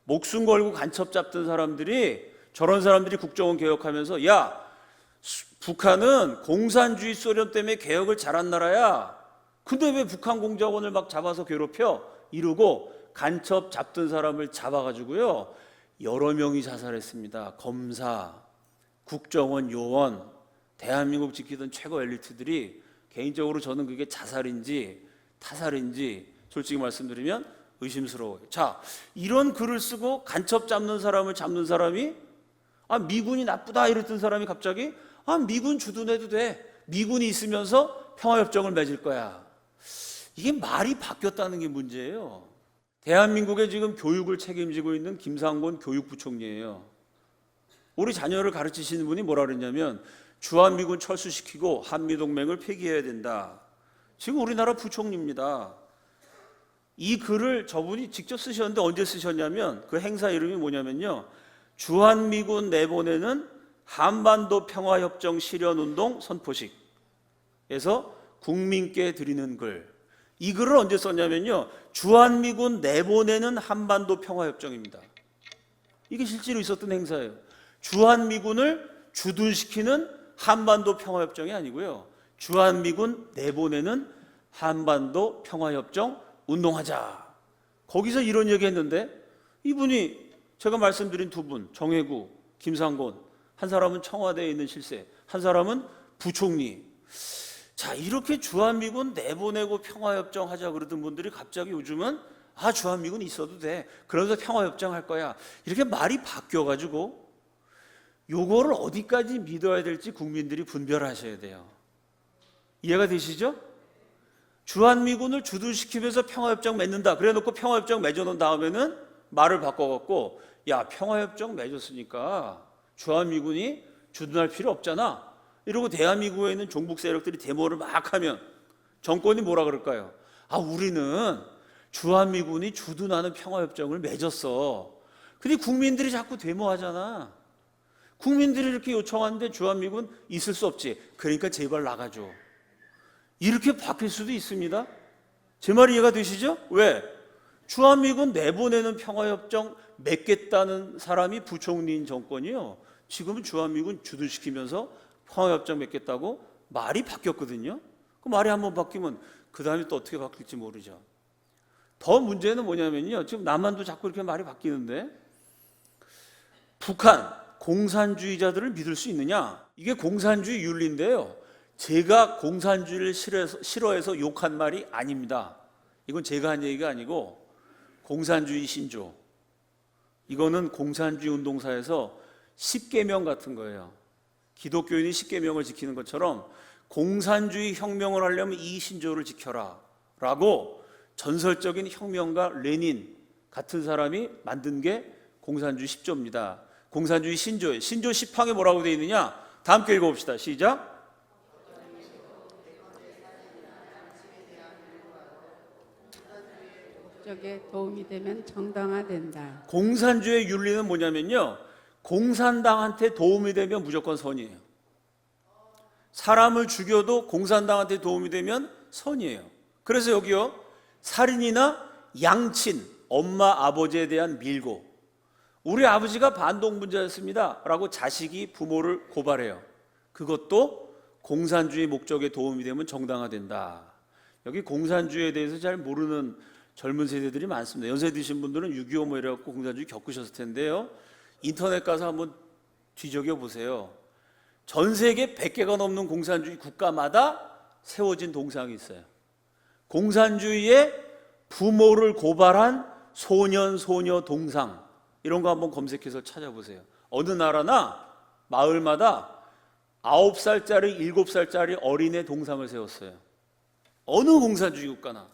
목숨 걸고 간첩 잡던 사람들이, 저런 사람들이 국정원 개혁하면서 야, 북한은 공산주의 소련 때문에 개혁을 잘한 나라야. 근데 왜 북한 공작원을 막 잡아서 괴롭혀? 이러고 간첩 잡던 사람을 잡아가지고요, 여러 명이 자살했습니다. 검사, 국정원 요원, 대한민국 지키던 최고 엘리트들이. 개인적으로 저는 그게 자살인지 타살인지 솔직히 말씀드리면 의심스러워요. 자, 이런 글을 쓰고 간첩 잡는 사람을 잡는 사람이 미군이 나쁘다 이랬던 사람이 갑자기 미군 주둔해도 돼. 미군이 있으면서 평화협정을 맺을 거야. 이게 말이 바뀌었다는 게 문제예요. 대한민국의 지금 교육을 책임지고 있는 김상곤 교육부총리예요. 우리 자녀를 가르치시는 분이 뭐라 그랬냐면 주한미군 철수시키고 한미동맹을 폐기해야 된다. 지금 우리나라 부총리입니다. 이 글을 저분이 직접 쓰셨는데 언제 쓰셨냐면 그 행사 이름이 뭐냐면요, 주한미군 내보내는 한반도 평화협정 실현운동 선포식에서 국민께 드리는 글. 이 글을 언제 썼냐면요, 주한미군 내보내는 한반도 평화협정입니다. 이게 실제로 있었던 행사예요. 주한미군을 주둔시키는 한반도 평화협정이 아니고요, 주한미군 내보내는 한반도 평화협정 운동하자. 거기서 이런 얘기 했는데 이분이 제가 말씀드린 두 분, 정해구, 김상곤, 한 사람은 청와대에 있는 실세, 한 사람은 부총리. 자, 이렇게 주한미군 내보내고 평화협정 하자 그러던 분들이 갑자기 요즘은 주한미군 있어도 돼, 그러면서 평화협정 할 거야, 이렇게 말이 바뀌어가지고 요거를 어디까지 믿어야 될지 국민들이 분별하셔야 돼요. 이해가 되시죠? 주한미군을 주둔시키면서 평화협정 맺는다 그래 놓고 평화협정 맺어놓은 다음에는 말을 바꿔갖고 야, 평화협정 맺었으니까 주한미군이 주둔할 필요 없잖아 이러고 대한민국에 있는 종북 세력들이 데모를 막 하면 정권이 뭐라 그럴까요? 우리는 주한미군이 주둔하는 평화협정을 맺었어. 근데 국민들이 자꾸 데모하잖아. 국민들이 이렇게 요청하는데 주한미군 있을 수 없지. 그러니까 제발 나가줘. 이렇게 바뀔 수도 있습니다. 제 말 이해가 되시죠? 왜? 주한미군 내보내는 평화협정 맺겠다는 사람이 부총리인 정권이요. 지금은 주한미군 주둔시키면서 평화협정 맺겠다고 말이 바뀌었거든요. 그 말이 한번 바뀌면 그 다음에 또 어떻게 바뀔지 모르죠. 더 문제는 뭐냐면요. 지금 남한도 자꾸 이렇게 말이 바뀌는데 북한 공산주의자들을 믿을 수 있느냐? 이게 공산주의 윤리인데요. 제가 공산주의를 싫어해서 욕한 말이 아닙니다. 이건 제가 한 얘기가 아니고 공산주의 신조. 이거는 공산주의 운동사에서 10계명 같은 거예요. 기독교인이 10계명을 지키는 것처럼 공산주의 혁명을 하려면 이 신조를 지켜라 라고 전설적인 혁명가 레닌 같은 사람이 만든 게 공산주의 10조입니다. 공산주의 신조예요. 신조 10항에 뭐라고 되어 있느냐? 다 함께 읽어봅시다. 시작. 목적에 도움이 되면 정당화된다. 공산주의 윤리는 뭐냐면요. 공산당한테 도움이 되면 무조건 선이에요. 사람을 죽여도 공산당한테 도움이 되면 선이에요. 그래서 여기요. 살인이나 양친, 엄마, 아버지에 대한 밀고 우리 아버지가 반동분자였습니다 라고 자식이 부모를 고발해요. 그것도 공산주의 목적에 도움이 되면 정당화된다. 여기 공산주의에 대해서 잘 모르는 젊은 세대들이 많습니다. 연세 드신 분들은 6.25 뭐 이래갖고 공산주의 겪으셨을 텐데요. 인터넷 가서 한번 뒤적여 보세요. 전 세계 100개가 넘는 공산주의 국가마다 세워진 동상이 있어요. 공산주의의 부모를 고발한 소년, 소녀 동상 이런 거 한번 검색해서 찾아보세요. 어느 나라나 마을마다 9살짜리, 7살짜리 어린애 동상을 세웠어요. 어느 공산주의 국가나.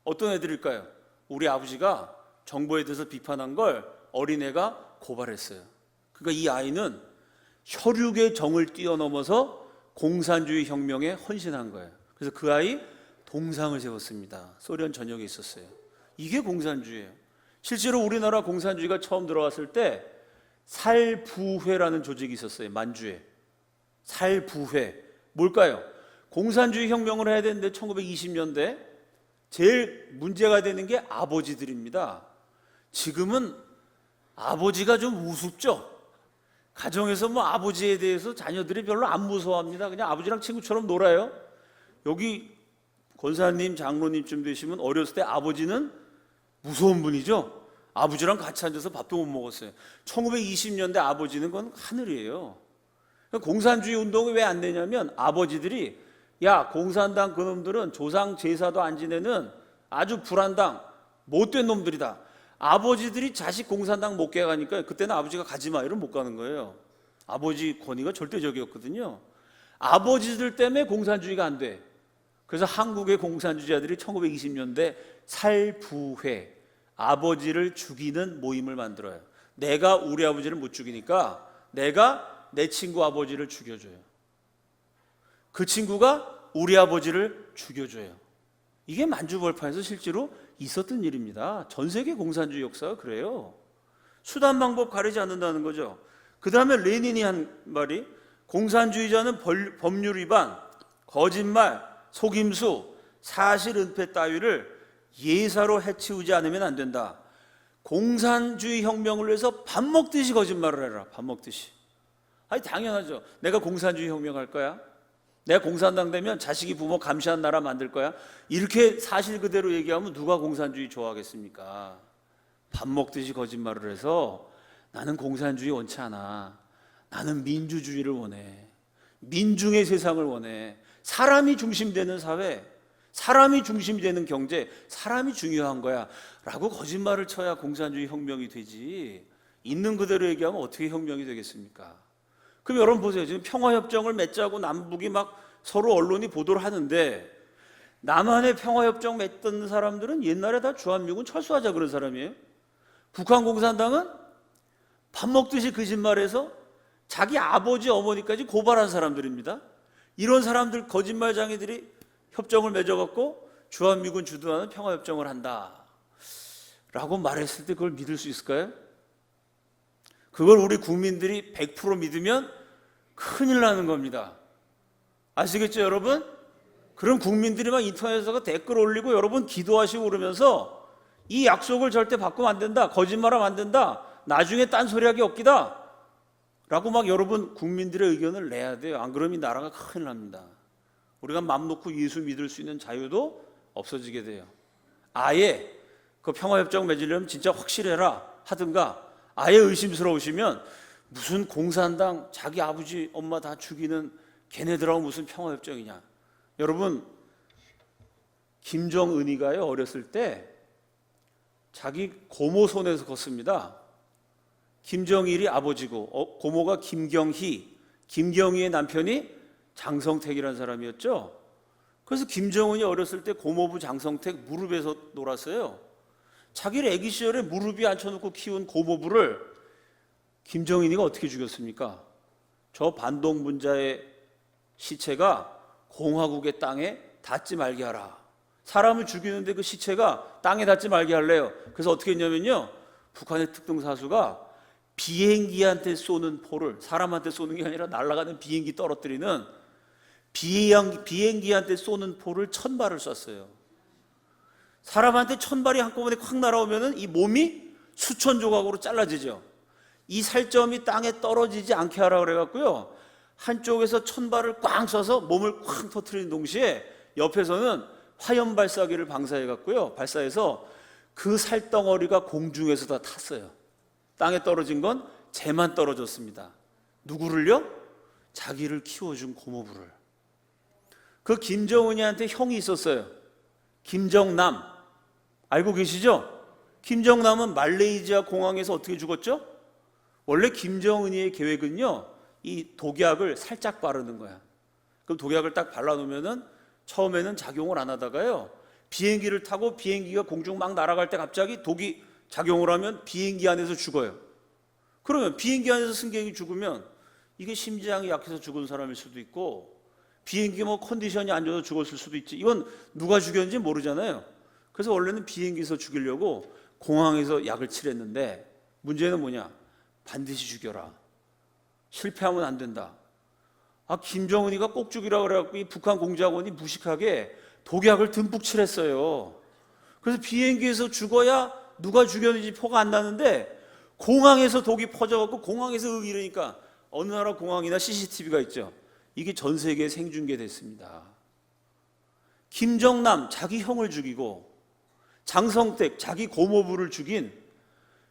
어떤 애들일까요? 우리 아버지가 정부에 대해서 비판한 걸 어린애가 고발했어요. 그러니까 이 아이는 혈육의 정을 뛰어넘어서 공산주의 혁명에 헌신한 거예요. 그래서 그 아이 동상을 세웠습니다. 소련 전역에 있었어요. 이게 공산주의예요. 실제로 우리나라 공산주의가 처음 들어왔을 때 살부회라는 조직이 있었어요. 만주에. 살부회. 뭘까요? 공산주의 혁명을 해야 되는데 1920년대 제일 문제가 되는 게 아버지들입니다. 지금은 아버지가 좀 우습죠. 가정에서 뭐 아버지에 대해서 자녀들이 별로 안 무서워합니다. 그냥 아버지랑 친구처럼 놀아요. 여기 권사님, 장로님쯤 되시면 어렸을 때 아버지는 무서운 분이죠. 아버지랑 같이 앉아서 밥도 못 먹었어요. 1920년대 아버지는 건 하늘이에요. 공산주의 운동이 왜 안 되냐면 아버지들이 야, 공산당 그놈들은 조상 제사도 안 지내는 아주 불안당 못된 놈들이다. 아버지들이 자식 공산당 못 가니까 그때는 아버지가 가지마 이러면 못 가는 거예요. 아버지 권위가 절대적이었거든요. 아버지들 때문에 공산주의가 안 돼. 그래서 한국의 공산주의자들이 1920년대 살부회, 아버지를 죽이는 모임을 만들어요. 내가 우리 아버지를 못 죽이니까 내가 내 친구 아버지를 죽여줘요. 그 친구가 우리 아버지를 죽여줘요. 이게 만주벌판에서 실제로 있었던 일입니다. 전 세계 공산주의 역사가 그래요. 수단 방법 가리지 않는다는 거죠. 그 다음에 레닌이 한 말이 공산주의자는 법률 위반, 거짓말, 속임수, 사실 은폐 따위를 예사로 해치우지 않으면 안 된다. 공산주의 혁명을 위해서 밥 먹듯이 거짓말을 해라. 밥 먹듯이. 아니 당연하죠. 내가 공산주의 혁명할 거야? 내가 공산당 되면 자식이 부모 감시한 나라 만들 거야? 이렇게 사실 그대로 얘기하면 누가 공산주의 좋아하겠습니까? 밥 먹듯이 거짓말을 해서 나는 공산주의 원치 않아. 나는 민주주의를 원해. 민중의 세상을 원해. 사람이 중심되는 사회, 사람이 중심이 되는 경제, 사람이 중요한 거야 라고 거짓말을 쳐야 공산주의 혁명이 되지. 있는 그대로 얘기하면 어떻게 혁명이 되겠습니까? 그럼 여러분 보세요. 지금 평화협정을 맺자고 남북이 막 서로 언론이 보도를 하는데 남한의 평화협정 맺던 사람들은 옛날에 다 주한미군 철수하자 그런 사람이에요. 북한 공산당은 밥 먹듯이 거짓말해서 자기 아버지 어머니까지 고발한 사람들입니다. 이런 사람들 거짓말장애들이 협정을 맺어갖고 주한미군 주도하는 평화협정을 한다 라고 말했을 때 그걸 믿을 수 있을까요? 그걸 우리 국민들이 100% 믿으면 큰일 나는 겁니다. 아시겠죠, 여러분? 그럼 국민들이 막 인터넷에서 댓글 올리고 여러분 기도하시고 그러면서 이 약속을 절대 바꾸면 안 된다, 거짓말하면 안 된다, 나중에 딴소리하기 없기다 라고 막 여러분 국민들의 의견을 내야 돼요. 안 그러면 이 나라가 큰일 납니다. 우리가 맘 놓고 예수 믿을 수 있는 자유도 없어지게 돼요. 아예 그 평화협정 맺으려면 진짜 확실해라 하든가, 아예 의심스러우시면 무슨 공산당 자기 아버지 엄마 다 죽이는 걔네들하고 무슨 평화협정이냐. 여러분, 김정은이가요 어렸을 때 자기 고모 손에서 컸습니다. 김정일이 아버지고 고모가 김경희, 김경희의 남편이 장성택이라는 사람이었죠. 그래서 김정은이 어렸을 때 고모부 장성택 무릎에서 놀았어요. 자기를 아기 시절에 무릎에 앉혀놓고 키운 고모부를 김정은이가 어떻게 죽였습니까? 저 반동분자의 시체가 공화국의 땅에 닿지 말게 하라. 사람을 죽이는데 그 시체가 땅에 닿지 말게 할래요. 그래서 어떻게 했냐면요, 북한의 특동사수가 비행기한테 쏘는 포를, 사람한테 쏘는 게 아니라 날아가는 비행기 떨어뜨리는 비행기한테 쏘는 포를 1000발을 쐈어요. 사람한테 1000발이 한꺼번에 콱 날아오면은 이 몸이 수천 조각으로 잘라지죠. 이 살점이 땅에 떨어지지 않게 하라 그래갖고요, 한쪽에서 1000발을 꽝 쏴서 몸을 쾅 터뜨리는 동시에 옆에서는 화염 발사기를 발사해서 그 살덩어리가 공중에서 다 탔어요. 땅에 떨어진 건 쟤만 떨어졌습니다. 누구를요? 자기를 키워준 고모부를. 그 김정은이한테 형이 있었어요. 김정남. 알고 계시죠? 김정남은 말레이시아 공항에서 어떻게 죽었죠? 원래 김정은이의 계획은요, 이 독약을 살짝 바르는 거야. 그럼 독약을 딱 발라놓으면은 처음에는 작용을 안 하다가요, 비행기를 타고 비행기가 공중 막 날아갈 때 갑자기 독이 작용을 하면 비행기 안에서 죽어요. 그러면 비행기 안에서 승객이 죽으면 이게 심장이 약해서 죽은 사람일 수도 있고, 비행기 뭐 컨디션이 안 좋아서 죽었을 수도 있지. 이건 누가 죽였는지 모르잖아요. 그래서 원래는 비행기에서 죽이려고 공항에서 약을 칠했는데, 문제는 뭐냐? 반드시 죽여라. 실패하면 안 된다. 김정은이가 꼭 죽이라 그래갖고 이 북한 공작원이 무식하게 독약을 듬뿍 칠했어요. 그래서 비행기에서 죽어야 누가 죽였는지 표가 안 나는데, 공항에서 독이 퍼져갖고 공항에서 이러니까 어느 나라 공항이나 CCTV가 있죠. 이게 전 세계에 생중계됐습니다. 김정남 자기 형을 죽이고 장성택 자기 고모부를 죽인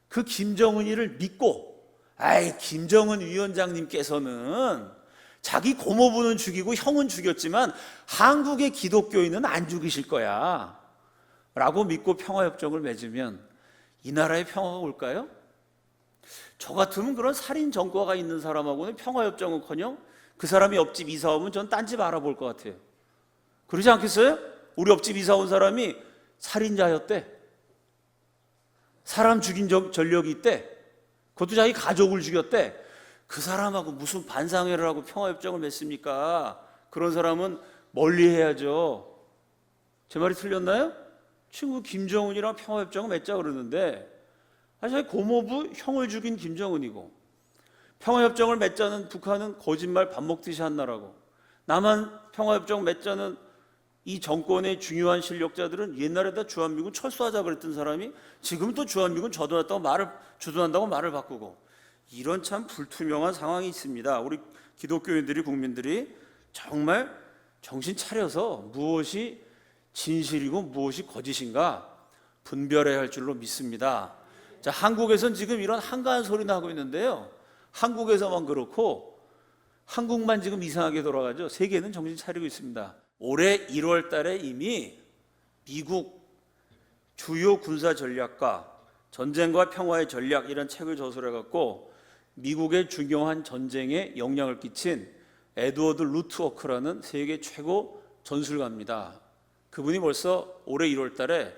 그 김정은이를 믿고, 김정은 위원장님께서는 자기 고모부는 죽이고 형은 죽였지만 한국의 기독교인은 안 죽이실 거야 라고 믿고 평화협정을 맺으면 이 나라에 평화가 올까요? 저 같으면 그런 살인 전과가 있는 사람하고는 평화협정은커녕 그 사람이 옆집 이사 오면 전 딴 집 알아볼 것 같아요. 그러지 않겠어요? 우리 옆집 이사 온 사람이 살인자였대. 사람 죽인 전력이 있대. 그것도 자기 가족을 죽였대. 그 사람하고 무슨 반상회를 하고 평화협정을 맺습니까? 그런 사람은 멀리 해야죠. 제 말이 틀렸나요? 친구 김정은이랑 평화협정을 맺자 그러는데, 자기 고모부 형을 죽인 김정은이고, 평화협정을 맺자는 북한은 거짓말 밥 먹듯이 한 나라고, 남한 평화협정 맺자는 이 정권의 중요한 실력자들은 옛날에다 주한미군 철수하자 그랬던 사람이 지금 또 주한미군 주둔한다고 말을 바꾸고, 이런 참 불투명한 상황이 있습니다. 우리 기독교인들이, 국민들이 정말 정신 차려서 무엇이 진실이고 무엇이 거짓인가 분별해야 할 줄로 믿습니다. 자, 한국에선 지금 이런 한가한 소리 나고 있는데요, 한국에서만 그렇고 한국만 지금 이상하게 돌아가죠. 세계는 정신 차리고 있습니다. 올해 1월 달에 이미 미국 주요 군사 전략가 전쟁과 평화의 전략 이런 책을 저술해갖고 미국의 중요한 전쟁에 영향을 끼친 에드워드 루트워크라는 세계 최고 전술가입니다. 그분이 벌써 올해 1월 달에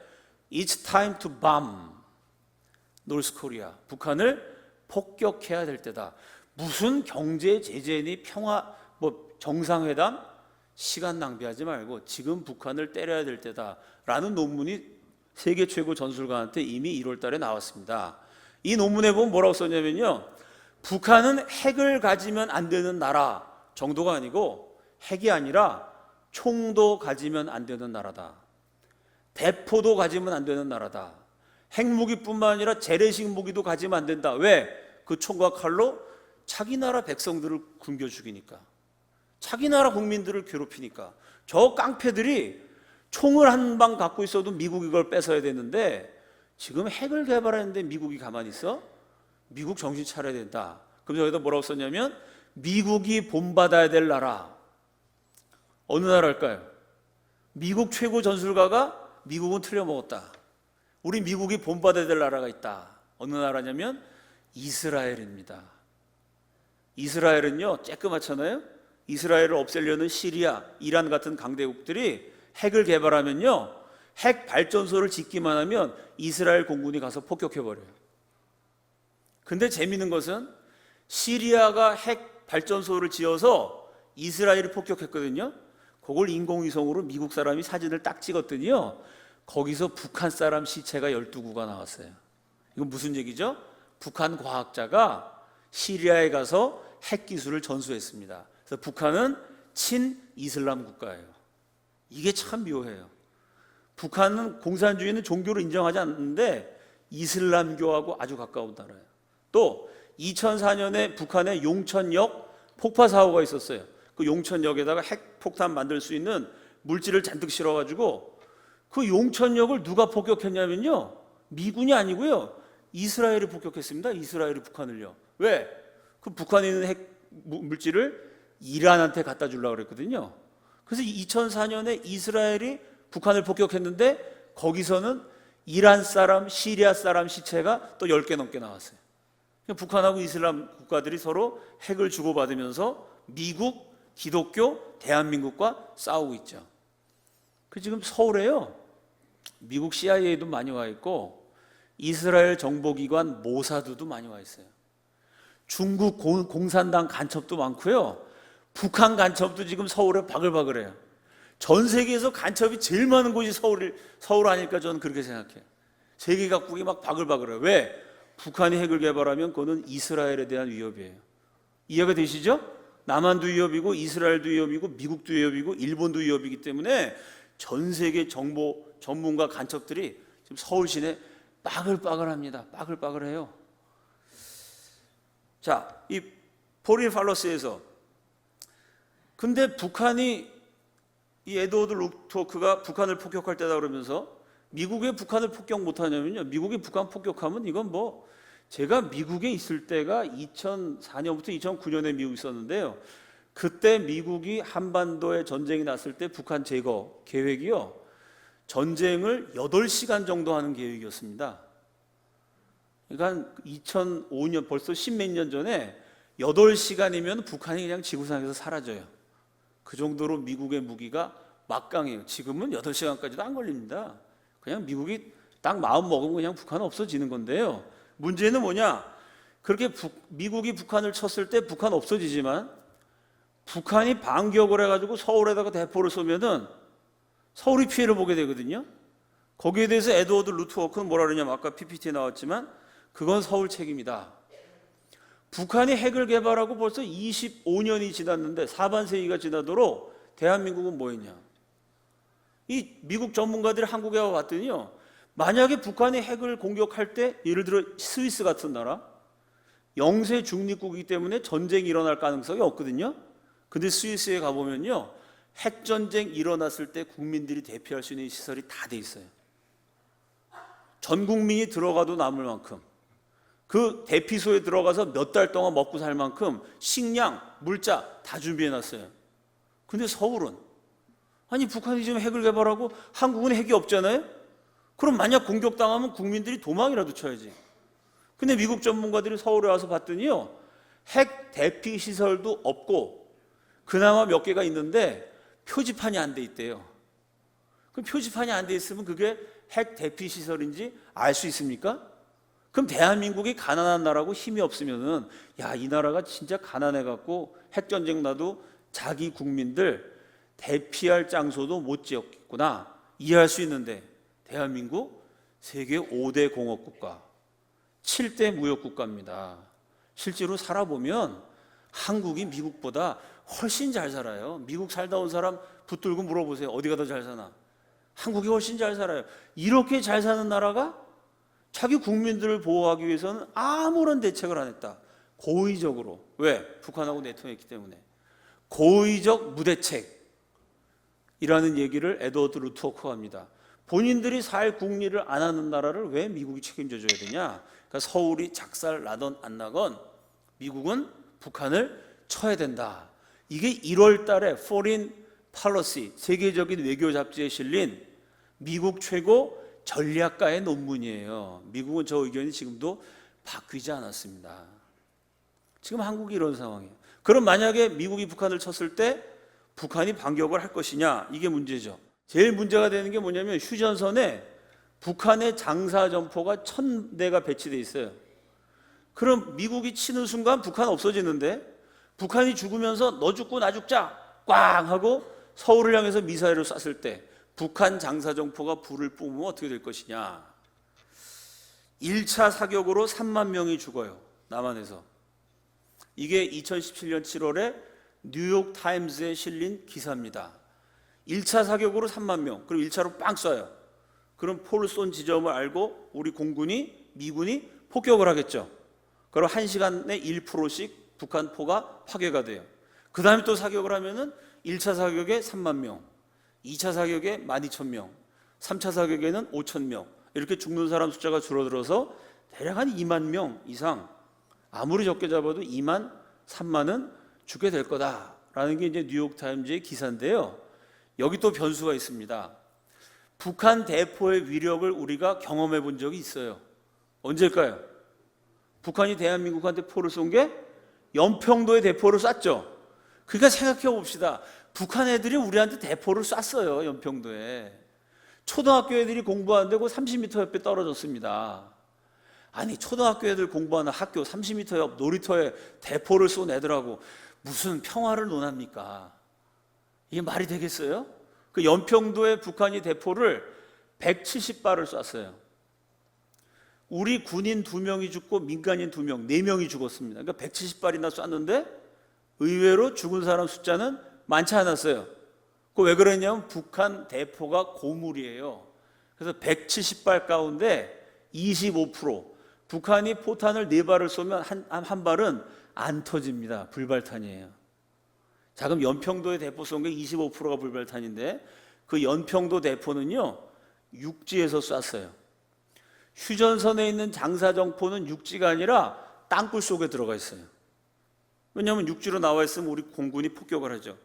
It's time to bomb North Korea, 북한을 폭격해야 될 때다. 무슨 경제 제재니 평화 정상회담 시간 낭비하지 말고 지금 북한을 때려야 될 때다라는 논문이 세계 최고 전술가한테 이미 1월 달에 나왔습니다. 이 논문에 보면 뭐라고 썼냐면요, 북한은 핵을 가지면 안 되는 나라 정도가 아니고 핵이 아니라 총도 가지면 안 되는 나라다. 대포도 가지면 안 되는 나라다. 핵무기뿐만 아니라 재래식 무기도 가지면 안 된다. 왜? 그 총과 칼로 자기 나라 백성들을 굶겨 죽이니까. 자기 나라 국민들을 괴롭히니까. 저 깡패들이 총을 한 방 갖고 있어도 미국이 이걸 뺏어야 되는데 지금 핵을 개발했는데 미국이 가만히 있어? 미국 정신 차려야 된다. 그럼 여기다 뭐라고 썼냐면 미국이 본받아야 될 나라. 어느 나라일까요? 미국 최고 전술가가 미국은 틀려먹었다. 우리 미국이 본받아야 될 나라가 있다. 어느 나라냐면 이스라엘입니다. 이스라엘은요, 쬐끄맣잖아요. 이스라엘을 없애려는 시리아, 이란 같은 강대국들이 핵을 개발하면요, 핵 발전소를 짓기만 하면 이스라엘 공군이 가서 폭격해버려요. 근데 재미있는 것은 시리아가 핵 발전소를 지어서 이스라엘이 폭격했거든요. 그걸 인공위성으로 미국 사람이 사진을 딱 찍었더니요, 거기서 북한 사람 시체가 12구가 나왔어요. 이건 무슨 얘기죠? 북한 과학자가 시리아에 가서 핵 기술을 전수했습니다. 그래서 북한은 친이슬람 국가예요. 이게 참 묘해요. 북한은 공산주의는 종교를 인정하지 않는데 이슬람교하고 아주 가까운 나라예요. 또 2004년에 북한의 용천역 폭파 사고가 있었어요. 그 용천역에다가 핵폭탄 만들 수 있는 물질을 잔뜩 실어가지고 그 용천역을 누가 폭격했냐면요, 미군이 아니고요, 이스라엘이 폭격했습니다. 이스라엘이 북한을요. 왜? 그 북한에 있는 핵 물질을 이란한테 갖다 주려고 그랬거든요. 그래서 2004년에 이스라엘이 북한을 폭격했는데 거기서는 이란 사람, 시리아 사람 시체가 또 10개 넘게 나왔어요. 북한하고 이슬람 국가들이 서로 핵을 주고받으면서 미국, 기독교, 대한민국과 싸우고 있죠. 그 지금 서울에요, 미국 CIA도 많이 와 있고 이스라엘 정보기관 모사드도 많이 와 있어요. 중국 공산당 간첩도 많고요, 북한 간첩도 지금 서울에 바글바글해요. 전 세계에서 간첩이 제일 많은 곳이 서울 아닐까 저는 그렇게 생각해요. 세계 각국이 막 바글바글해요. 왜? 북한이 핵을 개발하면 그거는 이스라엘에 대한 위협이에요. 이해가 되시죠? 남한도 위협이고 이스라엘도 위협이고 미국도 위협이고 일본도 위협이기 때문에 전 세계 정보 전문가 간첩들이 지금 서울 시내 빠글빠글합니다. 빠글빠글해요. 자, 이 포린 팔러스에서 근데 북한이 이 에드워드 루트워크가 북한을 폭격할 때다 그러면서 미국이 북한을 폭격 못하냐면요, 미국이 북한 폭격하면 이건 뭐 제가 미국에 있을 때가 2004년부터 2009년에 미국에 있었는데요, 그때 미국이 한반도에 전쟁이 났을 때 북한 제거 계획이요, 전쟁을 8시간 정도 하는 계획이었습니다. 그러니까 2005년 벌써 10몇 년 전에 8시간이면 북한이 그냥 지구상에서 사라져요. 그 정도로 미국의 무기가 막강해요. 지금은 8시간까지도 안 걸립니다. 그냥 미국이 딱 마음 먹으면 그냥 북한은 없어지는 건데요. 문제는 뭐냐? 그렇게 미국이 북한을 쳤을 때 북한 없어지지만 북한이 반격을 해가지고 서울에다가 대포를 쏘면은 서울이 피해를 보게 되거든요. 거기에 대해서 에드워드 루트워크는 뭐라 그러냐면 아까 PPT에 나왔지만 그건 서울 책임이다. 북한이 핵을 개발하고 벌써 25년이 지났는데 사반세기가 지나도록 대한민국은 뭐 했냐? 이 미국 전문가들이 한국에 와봤더니요, 만약에 북한이 핵을 공격할 때 예를 들어 스위스 같은 나라 영세 중립국이기 때문에 전쟁이 일어날 가능성이 없거든요. 근데 스위스에 가보면요, 핵전쟁 일어났을 때 국민들이 대피할 수 있는 시설이 다 돼 있어요. 전 국민이 들어가도 남을 만큼, 그 대피소에 들어가서 몇 달 동안 먹고 살 만큼 식량, 물자 다 준비해놨어요. 근데 서울은, 아니 북한이 지금 핵을 개발하고 한국은 핵이 없잖아요. 그럼 만약 공격당하면 국민들이 도망이라도 쳐야지. 근데 미국 전문가들이 서울에 와서 봤더니요, 핵 대피 시설도 없고 그나마 몇 개가 있는데 표지판이 안 돼 있대요. 그럼 표지판이 안 돼 있으면 그게 핵 대피 시설인지 알 수 있습니까? 그럼 대한민국이 가난한 나라고 힘이 없으면은, 야, 이 나라가 진짜 가난해갖고 핵전쟁 나도 자기 국민들 대피할 장소도 못 지었겠구나 이해할 수 있는데, 대한민국 세계 5대 공업국가, 7대 무역국가입니다. 실제로 살아보면 한국이 미국보다 훨씬 잘 살아요. 미국 살다 온 사람 붙들고 물어보세요. 어디가 더 잘 사나? 한국이 훨씬 잘 살아요. 이렇게 잘 사는 나라가 자기 국민들을 보호하기 위해서는 아무런 대책을 안 했다. 고의적으로. 왜? 북한하고 내통했기 때문에. 고의적 무대책이라는 얘기를 에드워드 루트워크가 합니다. 본인들이 살 국리를 안 하는 나라를 왜 미국이 책임져 줘야 되냐? 그러니까 서울이 작살 나건 안 나건 미국은 북한을 쳐야 된다. 이게 1월 달에 Foreign Policy, 세계적인 외교 잡지에 실린 미국 최고 전략가의 논문이에요. 미국은 저 의견이 지금도 바뀌지 않았습니다. 지금 한국이 이런 상황이에요. 그럼 만약에 미국이 북한을 쳤을 때 북한이 반격을 할 것이냐? 이게 문제죠. 제일 문제가 되는 게 뭐냐면 휴전선에 북한의 장사점포가 1000대가 배치돼 있어요. 그럼 미국이 치는 순간 북한 없어지는데 북한이 죽으면서 너 죽고 나 죽자 꽝 하고 서울을 향해서 미사일을 쐈을 때 북한 장사정포가 불을 뿜으면 어떻게 될 것이냐. 1차 사격으로 3만 명이 죽어요. 남한에서. 이게 2017년 7월에 뉴욕 타임즈에 실린 기사입니다. 1차 사격으로 3만 명. 그럼 1차로 빵 쏴요. 그럼 포를 쏜 지점을 알고 우리 공군이 미군이 폭격을 하겠죠. 그럼 1시간에 1%씩 북한 포가 파괴가 돼요. 그 다음에 또 사격을 하면은 1차 사격에 3만 명, 2차 사격에 12,000명, 3차 사격에는 5,000명 이렇게 죽는 사람 숫자가 줄어들어서 대략 한 2만 명 이상, 아무리 적게 잡아도 2만, 3만은 죽게 될 거다라는 게 이제 뉴욕타임즈의 기사인데요. 여기 또 변수가 있습니다. 북한 대포의 위력을 우리가 경험해 본 적이 있어요. 언제일까요? 북한이 대한민국한테 포를 쏜 게 연평도에 대포를 쐈죠. 그러니까 생각해 봅시다. 북한 애들이 우리한테 대포를 쐈어요. 연평도에. 초등학교 애들이 공부하는데 그 30m 옆에 떨어졌습니다. 아니 초등학교 애들 공부하는 학교 30m 옆 놀이터에 대포를 쏜 애들하고 무슨 평화를 논합니까? 이게 말이 되겠어요? 그 연평도에 북한이 대포를 170발을 쐈어요. 우리 군인 2명이 죽고 민간인 2명, 4명이 죽었습니다. 그러니까 170발이나 쐈는데 의외로 죽은 사람 숫자는 많지 않았어요. 그 왜 그러냐면 북한 대포가 고물이에요. 그래서 170발 가운데 25%, 북한이 포탄을 4발을 쏘면 한 발은 안 터집니다. 불발탄이에요. 자, 그럼 연평도에 대포 쏜 게 25%가 불발탄인데 그 연평도 대포는요 육지에서 쐈어요. 휴전선에 있는 장사정포는 육지가 아니라 땅굴 속에 들어가 있어요. 왜냐하면 육지로 나와 있으면 우리 공군이 폭격을 하죠.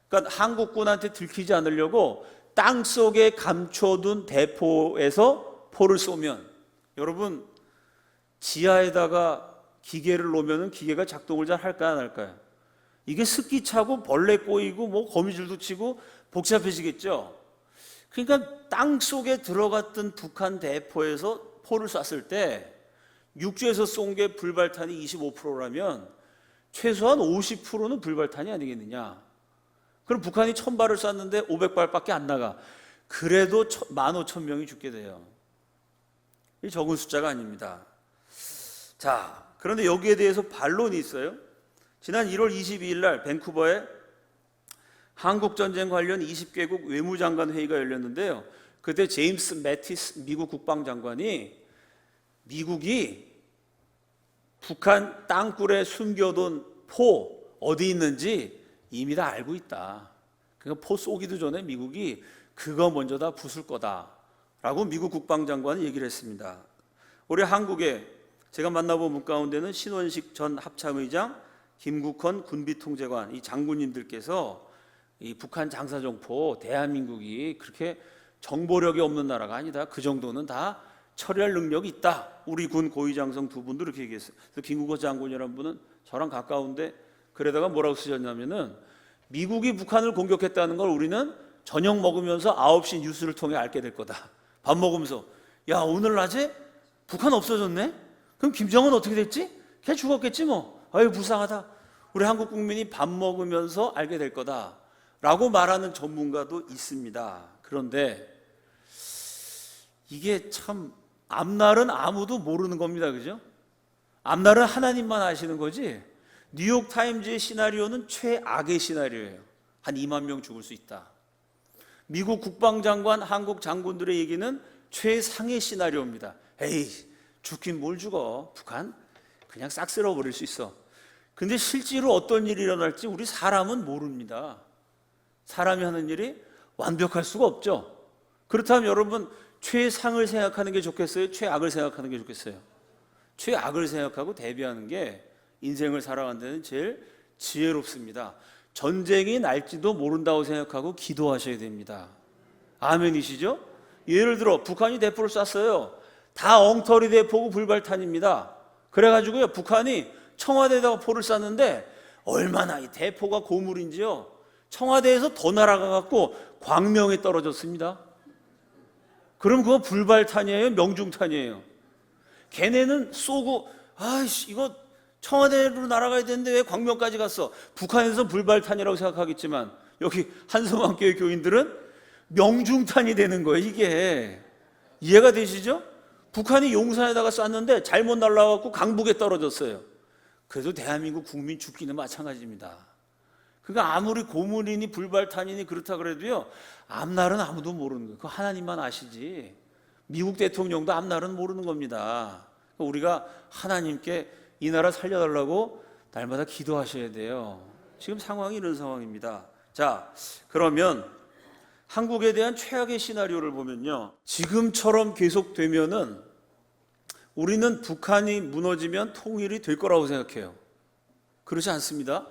그러니까 한국군한테 들키지 않으려고 땅 속에 감춰둔 대포에서 포를 쏘면, 여러분 지하에다가 기계를 놓으면 기계가 작동을 잘 할까요, 안 할까요? 이게 습기 차고 벌레 꼬이고 뭐 거미줄도 치고 복잡해지겠죠. 그러니까 땅 속에 들어갔던 북한 대포에서 포를 쐈을 때 육지에서 쏜 게 불발탄이 25%라면 최소한 50%는 불발탄이 아니겠느냐. 그럼 북한이 1000발을 쐈는데 500발밖에 안 나가. 그래도 15,000명이 죽게 돼요. 이 적은 숫자가 아닙니다. 자, 그런데 여기에 대해서 반론이 있어요. 지난 1월 22일 날 밴쿠버에 한국전쟁 관련 20개국 외무장관 회의가 열렸는데요. 그때 제임스 매티스 미국 국방장관이 미국이 북한 땅굴에 숨겨둔 포 어디 있는지 이미 다 알고 있다. 그러니까 포 쏘기도 전에 미국이 그거 먼저 다 부술 거다라고 미국 국방장관은 얘기를 했습니다. 우리 한국에 제가 만나본 분 가운데는 신원식 전 합참의장, 김국헌 군비통제관 이 장군님들께서 이 북한 장사정포 대한민국이 그렇게 정보력이 없는 나라가 아니다. 그 정도는 다 처리할 능력이 있다. 우리 군 고위장성 두 분도 이렇게 얘기했어요. 그래서 김국헌 장군이라는 분은 저랑 가까운데 그러다가 뭐라고 쓰셨냐면은 미국이 북한을 공격했다는 걸 우리는 저녁 먹으면서 9시 뉴스를 통해 알게 될 거다. 밥 먹으면서 야 오늘 낮에 북한 없어졌네? 그럼 김정은 어떻게 됐지? 걔 죽었겠지 뭐. 아유 불쌍하다. 우리 한국 국민이 밥 먹으면서 알게 될 거다 라고 말하는 전문가도 있습니다. 그런데 이게 참 앞날은 아무도 모르는 겁니다. 그죠? 앞날은 하나님만 아시는 거지. 뉴욕타임즈의 시나리오는 최악의 시나리오예요. 한 2만 명 죽을 수 있다. 미국 국방장관, 한국 장군들의 얘기는 최상의 시나리오입니다. 에이, 죽긴 뭘 죽어. 북한 그냥 싹 쓸어버릴 수 있어. 근데 실제로 어떤 일이 일어날지 우리 사람은 모릅니다. 사람이 하는 일이 완벽할 수가 없죠. 그렇다면 여러분, 최상을 생각하는 게 좋겠어요? 최악을 생각하는 게 좋겠어요? 최악을 생각하고 대비하는 게 인생을 살아가는 데는 제일 지혜롭습니다. 전쟁이 날지도 모른다고 생각하고 기도하셔야 됩니다. 아멘이시죠? 예를 들어 북한이 대포를 쐈어요. 다 엉터리 대포고 불발탄입니다. 그래가지고요, 북한이 청와대에다가 포를 쐈는데 얼마나 이 대포가 고물인지요, 청와대에서 더 날아가갖고 광명에 떨어졌습니다. 그럼 그거 불발탄이에요? 명중탄이에요? 걔네는 쏘고, 아이씨, 이거 청와대로 날아가야 되는데 왜 광명까지 갔어? 북한에서 불발탄이라고 생각하겠지만 여기 한성환교회 교인들은 명중탄이 되는 거예요. 이게 이해가 되시죠? 북한이 용산에다가 쐈는데 잘못 날아가고 강북에 떨어졌어요. 그래도 대한민국 국민 죽기는 마찬가지입니다. 그러니까 아무리 고문이니 불발탄이니 그렇다 그래도요, 앞날은 아무도 모르는 거예요. 그거 하나님만 아시지. 미국 대통령도 앞날은 모르는 겁니다. 그러니까 우리가 하나님께 이 나라 살려달라고 날마다 기도하셔야 돼요. 지금 상황이 이런 상황입니다. 자, 그러면 한국에 대한 최악의 시나리오를 보면요, 지금처럼 계속되면은 우리는 북한이 무너지면 통일이 될 거라고 생각해요. 그렇지 않습니다.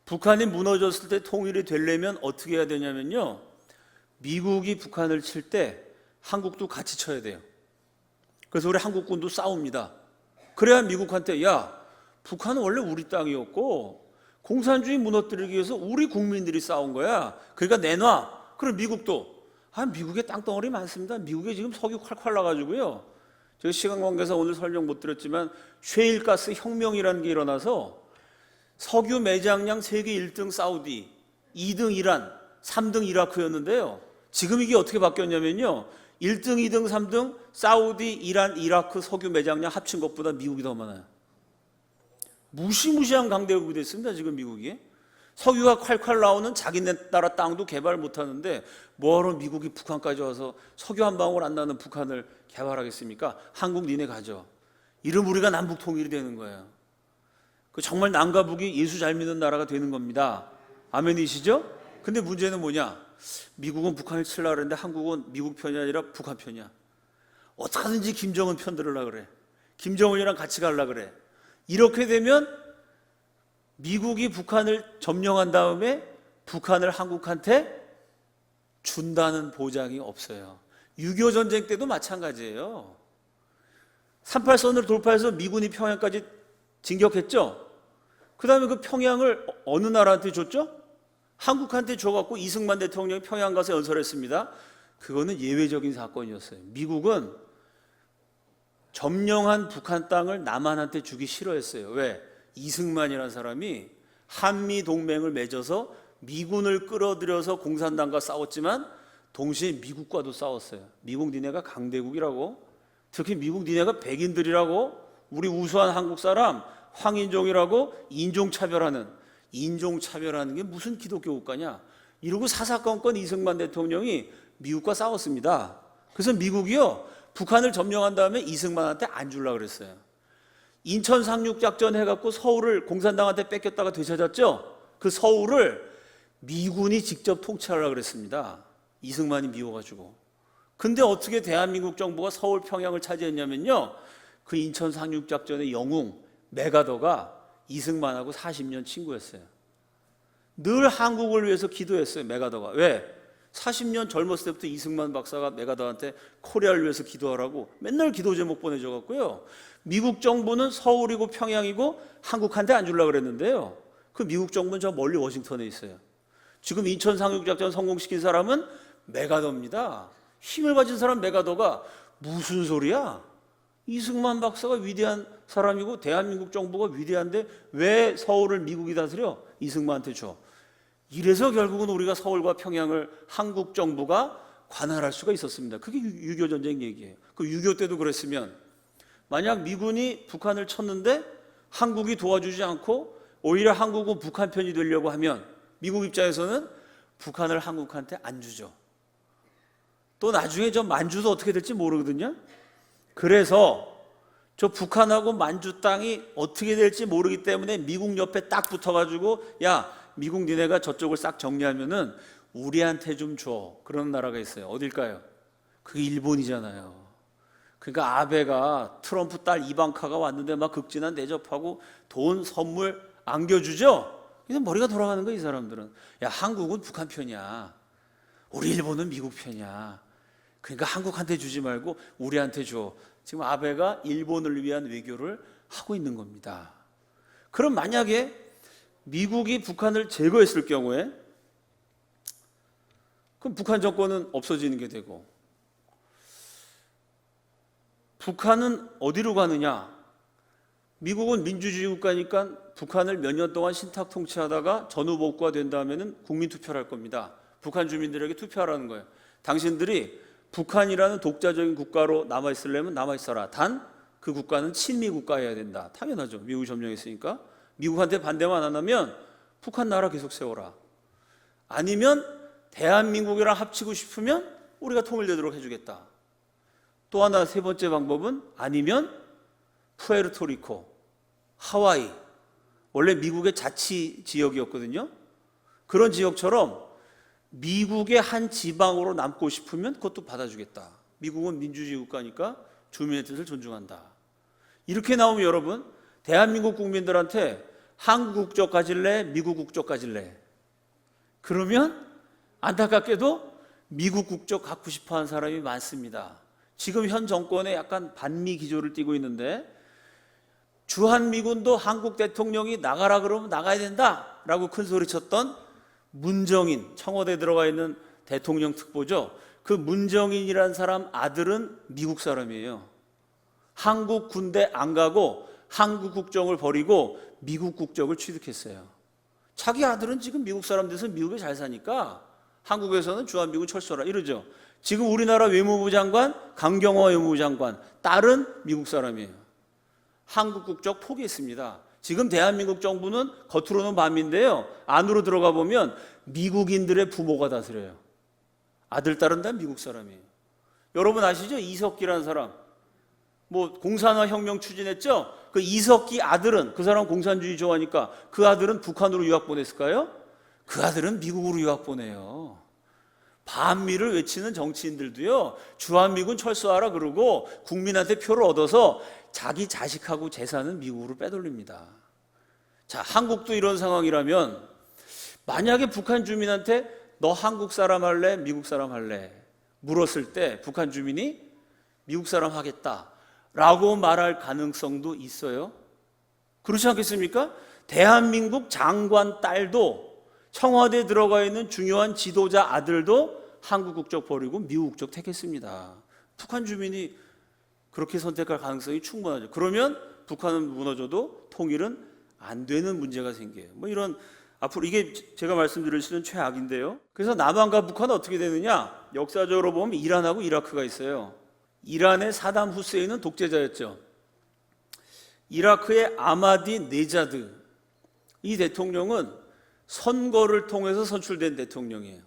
북한이 무너졌을 때 통일이 되려면 어떻게 해야 되냐면요, 미국이 북한을 칠 때 한국도 같이 쳐야 돼요. 그래서 우리 한국군도 싸웁니다. 그래야 미국한테, 야, 북한은 원래 우리 땅이었고 공산주의 무너뜨리기 위해서 우리 국민들이 싸운 거야. 그러니까 내놔. 그럼 미국도, 미국에 땅덩어리 많습니다. 미국에 지금 석유 콸콸 나가지고요, 제가 시간 관계상 오늘 설명 못 드렸지만 셰일가스 혁명이라는 게 일어나서 석유 매장량 세계 1등 사우디, 2등 이란, 3등 이라크였는데요, 지금 이게 어떻게 바뀌었냐면요, 1등, 2등, 3등 사우디, 이란, 이라크 석유 매장량 합친 것보다 미국이 더 많아요. 무시무시한 강대국이 됐습니다. 지금 미국이 석유가 콸콸 나오는 자기네 나라 땅도 개발 못하는데 뭐하러 미국이 북한까지 와서 석유 한 방울 안 나는 북한을 개발하겠습니까? 한국 니네 가져. 이러면 우리가 남북 통일이 되는 거예요. 그 정말 남과 북이 예수 잘 믿는 나라가 되는 겁니다. 아멘이시죠? 근데 문제는 뭐냐? 미국은 북한을 치려고 그러는데 한국은 미국 편이 아니라 북한 편이야. 어떻게든지 김정은 편 들으려고 그래. 김정은이랑 같이 가려고 그래. 이렇게 되면 미국이 북한을 점령한 다음에 북한을 한국한테 준다는 보장이 없어요. 6.25 전쟁 때도 마찬가지예요. 38선을 돌파해서 미군이 평양까지 진격했죠. 그 다음에 그 평양을 어느 나라한테 줬죠? 한국한테 줘갖고 이승만 대통령이 평양 가서 연설했습니다. 그거는 예외적인 사건이었어요. 미국은 점령한 북한 땅을 남한한테 주기 싫어했어요. 왜? 이승만이라는 사람이 한미 동맹을 맺어서 미군을 끌어들여서 공산당과 싸웠지만 동시에 미국과도 싸웠어요. 미국 니네가 강대국이라고, 특히 미국 니네가 백인들이라고, 우리 우수한 한국 사람 황인종이라고 인종차별하는 게 무슨 기독교 국가냐, 이러고 사사건건 이승만 대통령이 미국과 싸웠습니다. 그래서 미국이요, 북한을 점령한 다음에 이승만한테 안 주려고 그랬어요. 인천 상륙작전 해갖고 서울을 공산당한테 뺏겼다가 되찾았죠. 그 서울을 미군이 직접 통치하려고 그랬습니다. 이승만이 미워가지고. 근데 어떻게 대한민국 정부가 서울 평양을 차지했냐면요, 그 인천 상륙작전의 영웅 메가더가 이승만하고 40년 친구였어요. 늘 한국을 위해서 기도했어요. 메가더가. 왜? 40년 젊었을 때부터 이승만 박사가 메가더한테 코리아를 위해서 기도하라고 맨날 기도 제목 보내줘갖고요, 미국 정부는 서울이고 평양이고 한국한테 안 주려고 그랬는데요, 그 미국 정부는 저 멀리 워싱턴에 있어요. 지금 인천 상륙작전 성공시킨 사람은 메가더입니다. 힘을 가진 사람 메가더가 무슨 소리야? 이승만 박사가 위대한 사람이고 대한민국 정부가 위대한데 왜 서울을 미국이 다스려? 이승만한테 줘. 이래서 결국은 우리가 서울과 평양을 한국 정부가 관할할 수가 있었습니다. 그게 6.25 전쟁 얘기예요. 그 6.25 때도 그랬으면 만약 미군이 북한을 쳤는데 한국이 도와주지 않고 오히려 한국은 북한 편이 되려고 하면 미국 입장에서는 북한을 한국한테 안 주죠. 또 나중에 저 만주도 어떻게 될지 모르거든요. 그래서 저 북한하고 만주 땅이 어떻게 될지 모르기 때문에 미국 옆에 딱 붙어가지고 야, 미국 니네가 저쪽을 싹 정리하면은 우리한테 좀 줘. 그런 나라가 있어요. 어딜까요? 그게 일본이잖아요. 그러니까 아베가 트럼프 딸 이방카가 왔는데 막 극진한 대접하고 돈 선물 안겨주죠. 그냥 머리가 돌아가는 거야, 이 사람들은. 야, 한국은 북한 편이야. 우리 일본은 미국 편이야. 그러니까 한국한테 주지 말고 우리한테 줘. 지금 아베가 일본을 위한 외교를 하고 있는 겁니다. 그럼 만약에 미국이 북한을 제거했을 경우에 그럼 북한 정권은 없어지는 게 되고 북한은 어디로 가느냐? 미국은 민주주의 국가니까 북한을 몇 년 동안 신탁 통치하다가 전후 복구가 된 다음에는 국민 투표를 할 겁니다. 북한 주민들에게 투표하라는 거예요. 당신들이 북한이라는 독자적인 국가로 남아있으려면 남아있어라. 단 그 국가는 친미 국가여야 된다. 당연하죠. 미국이 점령했으니까. 미국한테 반대만 안 하면 북한 나라 계속 세워라. 아니면 대한민국이랑 합치고 싶으면 우리가 통일되도록 해주겠다. 또 하나 세 번째 방법은 아니면 푸에르토리코, 하와이, 원래 미국의 자치 지역이었거든요. 그런 지역처럼 미국의 한 지방으로 남고 싶으면 그것도 받아주겠다. 미국은 민주주의 국가니까 주민의 뜻을 존중한다. 이렇게 나오면 여러분, 대한민국 국민들한테 한국 국적 가질래? 미국 국적 가질래? 그러면 안타깝게도 미국 국적 갖고 싶어 하는 사람이 많습니다. 지금 현 정권에 약간 반미 기조를 띠고 있는데 주한미군도 한국 대통령이 나가라 그러면 나가야 된다라고 큰 소리 쳤던 문정인, 청와대에 들어가 있는 대통령 특보죠. 그 문정인이라는 사람 아들은 미국 사람이에요. 한국 군대 안 가고 한국 국적을 버리고 미국 국적을 취득했어요. 자기 아들은 지금 미국 사람 돼서 미국에 잘 사니까 한국에서는 주한미군 철수하라 이러죠. 지금 우리나라 외무부 장관 강경화 외무부 장관 딸은 미국 사람이에요. 한국 국적 포기했습니다. 지금 대한민국 정부는 겉으로는 반미인데요, 안으로 들어가 보면 미국인들의 부모가 다스려요. 아들 딸은 다 미국 사람이에요. 여러분 아시죠? 이석기라는 사람 공산화 혁명 추진했죠? 그 이석기 아들은, 그 사람 공산주의 좋아하니까 그 아들은 북한으로 유학 보냈을까요? 그 아들은 미국으로 유학 보내요. 반미를 외치는 정치인들도요, 주한미군 철수하라 그러고 국민한테 표를 얻어서 자기 자식하고 재산은 미국으로 빼돌립니다. 자, 한국도 이런 상황이라면 만약에 북한 주민한테 너 한국 사람 할래? 미국 사람 할래? 물었을 때 북한 주민이 미국 사람 하겠다 라고 말할 가능성도 있어요. 그렇지 않겠습니까? 대한민국 장관 딸도, 청와대에 들어가 있는 중요한 지도자 아들도 한국 국적 버리고 미국 국적 택했습니다. 북한 주민이 그렇게 선택할 가능성이 충분하죠. 그러면 북한은 무너져도 통일은 안 되는 문제가 생겨요. 이런, 앞으로 이게 제가 말씀드릴 수 있는 최악인데요. 그래서 남한과 북한은 어떻게 되느냐? 역사적으로 보면 이란하고 이라크가 있어요. 이란의 사담 후세인은 독재자였죠. 이라크의 아마디 네자드, 이 대통령은 선거를 통해서 선출된 대통령이에요.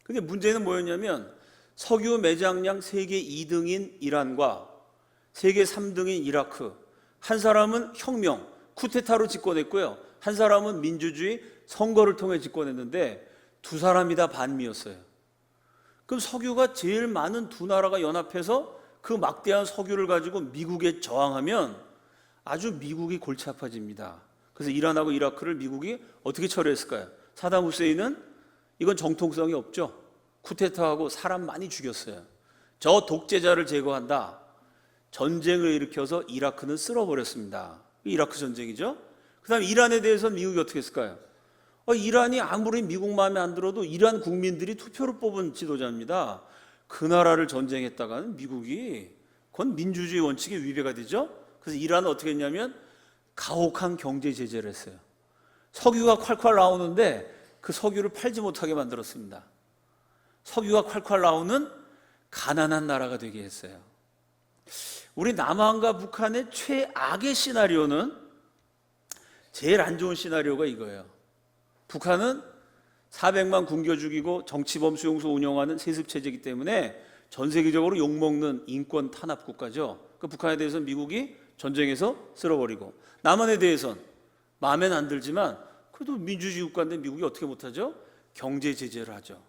근데 문제는 뭐였냐면 석유 매장량 세계 2등인 이란과 세계 3등인 이라크, 한 사람은 혁명, 쿠데타로 집권했고요, 한 사람은 민주주의, 선거를 통해 집권했는데 두 사람이 다 반미였어요. 그럼 석유가 제일 많은 두 나라가 연합해서 그 막대한 석유를 가지고 미국에 저항하면 아주 미국이 골치 아파집니다. 그래서 이란하고 이라크를 미국이 어떻게 처리했을까요? 사담 후세인은 이건 정통성이 없죠. 쿠데타하고 사람 많이 죽였어요. 저 독재자를 제거한다. 전쟁을 일으켜서 이라크는 쓸어버렸습니다. 이라크 전쟁이죠. 그 다음에 이란에 대해서 미국이 어떻게 했을까요? 이란이 아무리 미국 마음에 안 들어도 이란 국민들이 투표로 뽑은 지도자입니다. 그 나라를 전쟁했다가는 미국이, 그건 민주주의 원칙에 위배가 되죠. 그래서 이란은 어떻게 했냐면 가혹한 경제 제재를 했어요. 석유가 콸콸 나오는데 그 석유를 팔지 못하게 만들었습니다. 석유가 콸콸 나오는 가난한 나라가 되게 했어요. 우리 남한과 북한의 최악의 시나리오는, 제일 안 좋은 시나리오가 이거예요. 북한은 400만 굶겨 죽이고 정치범 수용소 운영하는 세습체제이기 때문에 전 세계적으로 욕먹는 인권 탄압 국가죠. 그 북한에 대해서는 미국이 전쟁에서 쓸어버리고, 남한에 대해서는 마음에는 안 들지만 그래도 민주주의 국가인데 미국이 어떻게 못하죠? 경제 제재를 하죠.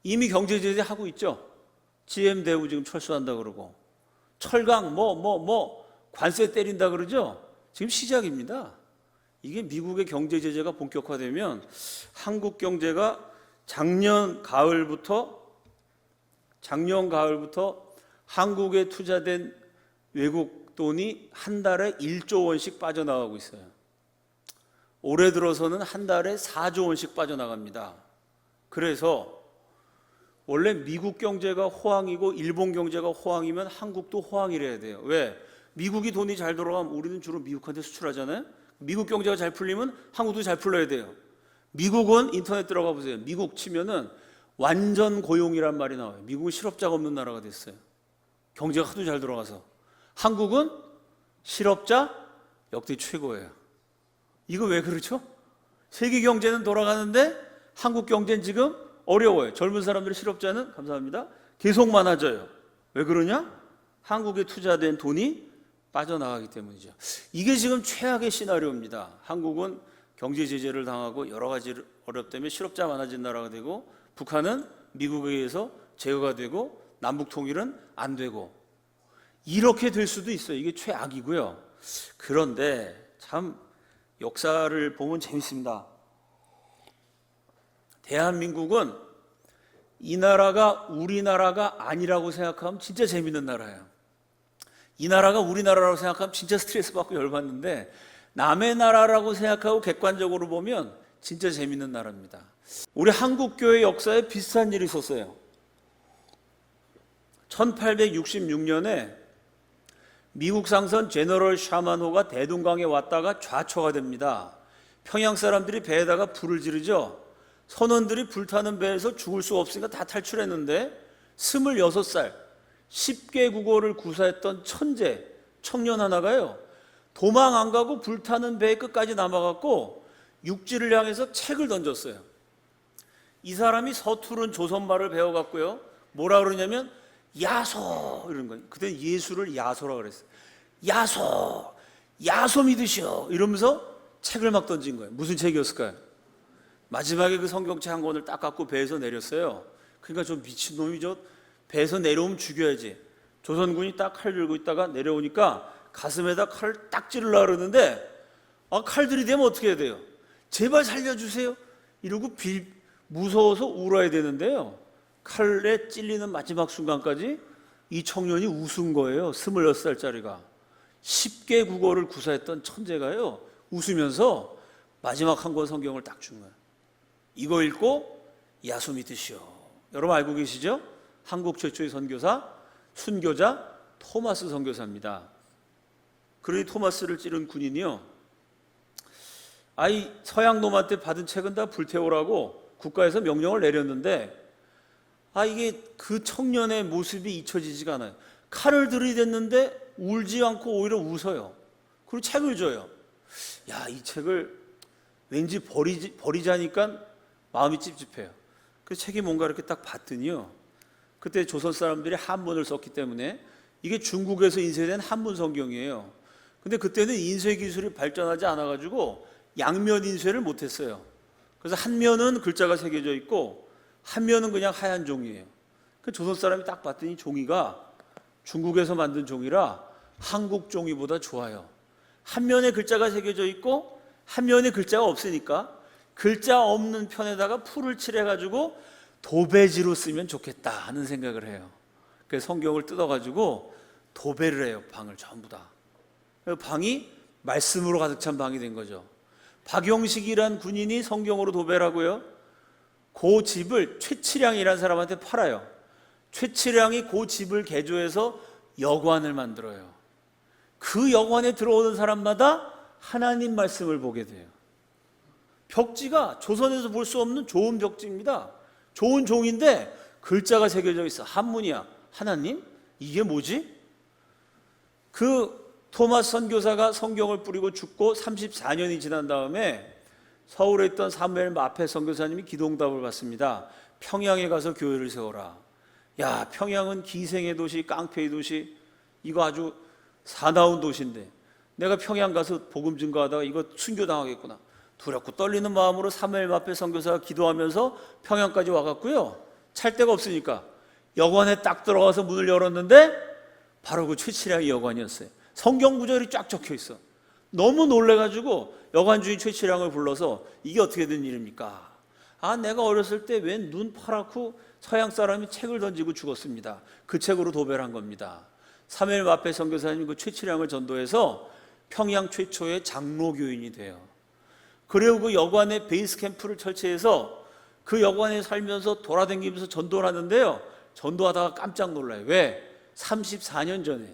이미 경제 제재 하고 있죠. GM 대우 지금 철수한다 그러고, 철강 관세 때린다 그러죠. 지금 시작입니다. 이게 미국의 경제 제재가 본격화되면 한국 경제가 작년 가을부터 한국에 투자된 외국 돈이 한 달에 1조 원씩 빠져나가고 있어요. 올해 들어서는 한 달에 4조 원씩 빠져나갑니다. 그래서 원래 미국 경제가 호황이고 일본 경제가 호황이면 한국도 호황이래야 돼요. 왜? 미국이 돈이 잘 돌아가면 우리는 주로 미국한테 수출하잖아요. 미국 경제가 잘 풀리면 한국도 잘 풀려야 돼요. 미국은 인터넷 들어가 보세요. 미국 치면은 완전 고용이란 말이 나와요. 미국은 실업자가 없는 나라가 됐어요. 경제가 하도 잘 돌아가서. 한국은 실업자 역대 최고예요. 이거 왜 그렇죠? 세계 경제는 돌아가는데 한국 경제는 지금 어려워요. 젊은 사람들의 실업자는, 감사합니다, 계속 많아져요. 왜 그러냐? 한국에 투자된 돈이 빠져나가기 때문이죠. 이게 지금 최악의 시나리오입니다. 한국은 경제 제재를 당하고 여러 가지 어렵다면 실업자 많아진 나라가 되고, 북한은 미국에 의해서 제어가 되고, 남북 통일은 안 되고, 이렇게 될 수도 있어요. 이게 최악이고요. 그런데 참 역사를 보면 재밌습니다. 대한민국은 이 나라가 우리나라가 아니라고 생각하면 진짜 재밌는 나라예요. 이 나라가 우리나라라고 생각하면 진짜 스트레스 받고 열받는데, 남의 나라라고 생각하고 객관적으로 보면 진짜 재밌는 나라입니다. 우리 한국교회 역사에 비슷한 일이 있었어요. 1866년에 미국 상선 제너럴 샤만호가 대동강에 왔다가 좌초가 됩니다. 평양 사람들이 배에다가 불을 지르죠. 선원들이 불타는 배에서 죽을 수 없으니까 다 탈출했는데 26살 10개 국어를 구사했던 천재 청년 하나가요, 도망 안 가고 불타는 배에 끝까지 남아갖고 육지를 향해서 책을 던졌어요. 이 사람이 서투른 조선말을 배워갖고요, 뭐라 그러냐면 야소 이런 거예요. 그때 예수를 야소라 그랬어요. 야소 믿으시오 이러면서 책을 막 던진 거예요. 무슨 책이었을까요? 마지막에 그 성경책 한 권을 딱 갖고 배에서 내렸어요. 그러니까 저 미친놈이 저 배에서 내려오면 죽여야지. 조선군이 딱 칼 들고 있다가 내려오니까 가슴에다 칼을 딱 찌르려고 그러는데, 칼 들이대면 어떻게 해야 돼요? 제발 살려주세요 이러고 무서워서 울어야 되는데요, 칼에 찔리는 마지막 순간까지 이 청년이 웃은 거예요. 26살짜리가 10개 국어를 구사했던 천재가요, 웃으면서 마지막 한 권 성경을 딱 준 거예요. 이거 읽고 야수 믿으시오. 여러분 알고 계시죠? 한국 최초의 선교사, 순교자 토마스 선교사입니다. 그러니 토마스를 찌른 군인이요, 서양 놈한테 받은 책은 다 불태우라고 국가에서 명령을 내렸는데, 이게 그 청년의 모습이 잊혀지지가 않아요. 칼을 들이댔는데 울지 않고 오히려 웃어요. 그리고 책을 줘요. 이 책을 왠지 버리자니까 마음이 찝찝해요. 그 책이 뭔가 이렇게 딱 봤더니요, 그때 조선 사람들이 한문을 썼기 때문에 이게 중국에서 인쇄된 한문 성경이에요. 근데 그때는 인쇄 기술이 발전하지 않아가지고 양면 인쇄를 못했어요. 그래서 한 면은 글자가 새겨져 있고 한 면은 그냥 하얀 종이에요. 그 조선 사람이 딱 봤더니 종이가 중국에서 만든 종이라 한국 종이보다 좋아요. 한 면에 글자가 새겨져 있고 한 면에 글자가 없으니까 글자 없는 편에다가 풀을 칠해가지고 도배지로 쓰면 좋겠다 하는 생각을 해요. 그래서 성경을 뜯어가지고 도배를 해요. 방을 전부 다. 방이 말씀으로 가득 찬 방이 된 거죠. 박용식이란 군인이 성경으로 도배를 하고요, 그 집을 최치량이라는 사람한테 팔아요. 최치량이 그 집을 개조해서 여관을 만들어요. 그 여관에 들어오는 사람마다 하나님 말씀을 보게 돼요. 벽지가 조선에서 볼 수 없는 좋은 벽지입니다. 좋은 종인데 글자가 새겨져 있어. 한문이야. 하나님? 이게 뭐지? 그 토마스 선교사가 성경을 뿌리고 죽고 34년이 지난 다음에 서울에 있던 사무엘 마페 선교사님이 기도응답을 받습니다. 평양에 가서 교회를 세워라. 야, 평양은 기생의 도시, 깡패의 도시, 이거 아주 사나운 도시인데 내가 평양 가서 복음 증거하다가 이거 순교당하겠구나. 두렵고 떨리는 마음으로 사무엘 마페 선교사가 기도하면서 평양까지 와갔고요. 찰 데가 없으니까 여관에 딱 들어가서 문을 열었는데 바로 그 최치량이 여관이었어요. 성경 구절이 쫙 적혀 있어. 너무 놀래가지고 여관 주인 최치량을 불러서 이게 어떻게 된 일입니까? 아, 내가 어렸을 때 웬 눈 파랗고 서양 사람이 책을 던지고 죽었습니다. 그 책으로 도배를 한 겁니다. 사무엘 마페 선교사님 그 최치량을 전도해서 평양 최초의 장로교인이 돼요. 그리고 그 여관에 베이스 캠프를 설치해서 그 여관에 살면서 돌아다니면서 전도를 하는데요. 전도하다가 깜짝 놀라요. 왜? 34년 전에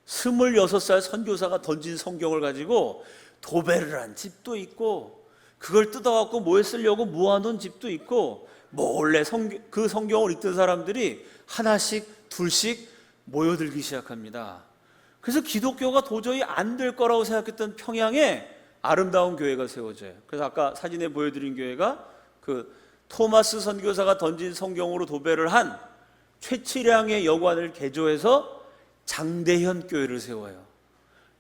26살 선교사가 던진 성경을 가지고 도배를 한 집도 있고 그걸 뜯어갖고 뭐에 쓰려고 모아놓은 집도 있고 몰래 그 성경을 읽던 사람들이 하나씩 둘씩 모여들기 시작합니다. 그래서 기독교가 도저히 안 될 거라고 생각했던 평양에 아름다운 교회가 세워져요. 그래서 아까 사진에 보여드린 교회가 그 토마스 선교사가 던진 성경으로 도배를 한 최치량의 여관을 개조해서 장대현 교회를 세워요.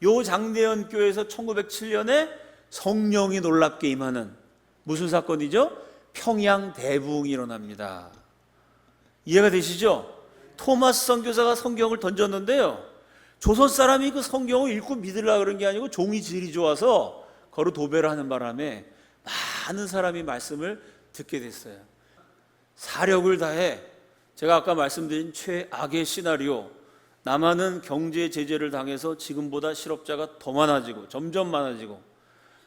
요 장대현 교회에서 1907년에 성령이 놀랍게 임하는 무슨 사건이죠? 평양 대부흥이 일어납니다. 이해가 되시죠? 토마스 선교사가 성경을 던졌는데요. 조선 사람이 그 성경을 읽고 믿으려고 그런 게 아니고 종이 질이 좋아서 거로 도배를 하는 바람에 많은 사람이 말씀을 듣게 됐어요. 사력을 다해 제가 아까 말씀드린 최악의 시나리오, 남한은 경제 제재를 당해서 지금보다 실업자가 더 많아지고 점점 많아지고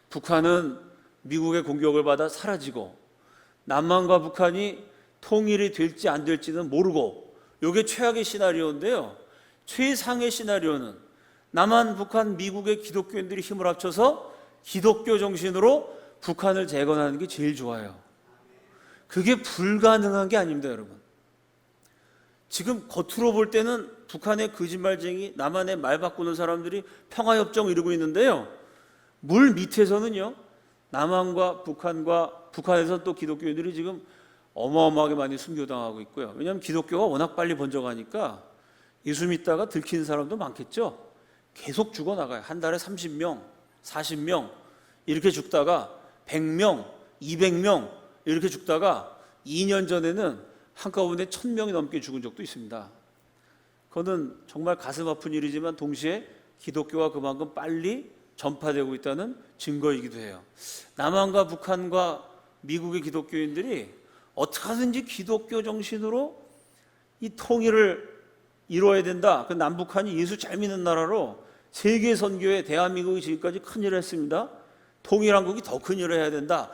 북한은 미국의 공격을 받아 사라지고 남한과 북한이 통일이 될지 안 될지는 모르고 이게 최악의 시나리오인데요. 최상의 시나리오는 남한, 북한, 미국의 기독교인들이 힘을 합쳐서 기독교 정신으로 북한을 재건하는 게 제일 좋아요. 그게 불가능한 게 아닙니다, 여러분. 지금 겉으로 볼 때는 북한의 거짓말쟁이, 남한의 말 바꾸는 사람들이 평화협정을 이루고 있는데요. 물 밑에서는요, 남한과 북한에서 또 기독교인들이 지금 어마어마하게 많이 순교당하고 있고요. 왜냐하면 기독교가 워낙 빨리 번져가니까 예수 믿다가 들키는 사람도 많겠죠. 계속 죽어나가요. 한 달에 30명, 40명 이렇게 죽다가 100명, 200명 이렇게 죽다가 2년 전에는 한꺼번에 1000명이 넘게 죽은 적도 있습니다. 그거는 정말 가슴 아픈 일이지만 동시에 기독교가 그만큼 빨리 전파되고 있다는 증거이기도 해요. 남한과 북한과 미국의 기독교인들이 어떻게 하든지 기독교 정신으로 이 통일을 이루어야 된다. 그 남북한이 예수 잘 믿는 나라로 세계 선교에 대한민국이 지금까지 큰일을 했습니다. 통일한국이 더 큰일을 해야 된다.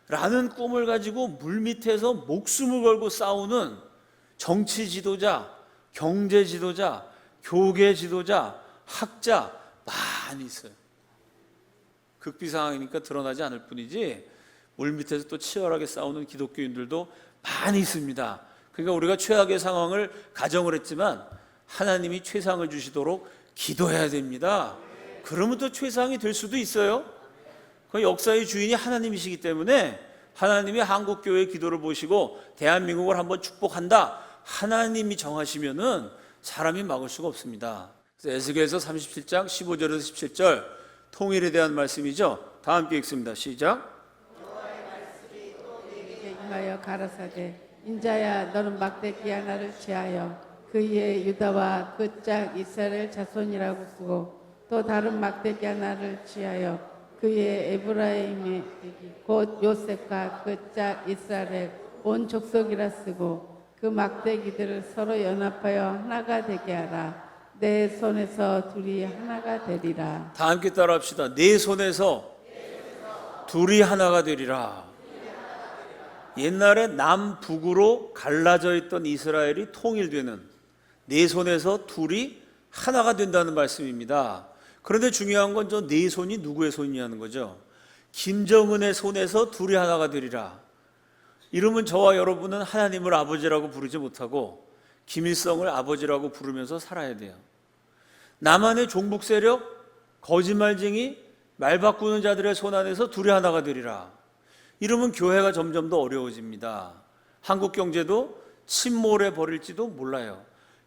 라는 꿈을 가지고 물밑에서 목숨을 걸고 싸우는 정치 지도자, 경제 지도자, 교계 지도자, 학자 많이 있어요. 극비 상황이니까 드러나지 않을 뿐이지 물밑에서 또 치열하게 싸우는 기독교인들도 많이 있습니다. 그러니까 우리가 최악의 상황을 가정을 했지만 하나님이 최상을 주시도록 기도해야 됩니다. 그러면 또 최상이 될 수도 있어요. 그 역사의 주인이 하나님이시기 때문에 하나님이 한국교회의 기도를 보시고 대한민국을 한번 축복한다. 하나님이 정하시면은 사람이 막을 수가 없습니다. 그래서 에스겔서 37장 15절에서 17절 통일에 대한 말씀이죠. 다 함께 읽습니다. 시작. 임하여 가라사대 인자야 너는 막대기 하나를 취하여 그의 유다와 그 짝 이스라엘 자손이라고 쓰고 또 다른 막대기 하나를 취하여 그의 에브라임의 곧 요셉과 그 짝 이스라엘 온 족속이라 쓰고 그 막대기들을 서로 연합하여 하나가 되게 하라. 내 손에서 둘이 하나가 되리라. 다 함께 따라합시다. 내 손에서 둘이 하나가 되리라. 옛날에 남북으로 갈라져 있던 이스라엘이 통일되는 네 손에서 둘이 하나가 된다는 말씀입니다. 그런데 중요한 건 저 네 손이 누구의 손이냐는 거죠. 김정은의 손에서 둘이 하나가 되리라. 이러면 저와 여러분은 하나님을 아버지라고 부르지 못하고 김일성을 아버지라고 부르면서 살아야 돼요. 나만의 종북 세력, 거짓말쟁이, 말 바꾸는 자들의 손 안에서 둘이 하나가 되리라. 이러면 교회가 점점 더 어려워집니다. 한국 경제도 침몰해 버릴지도 몰라요.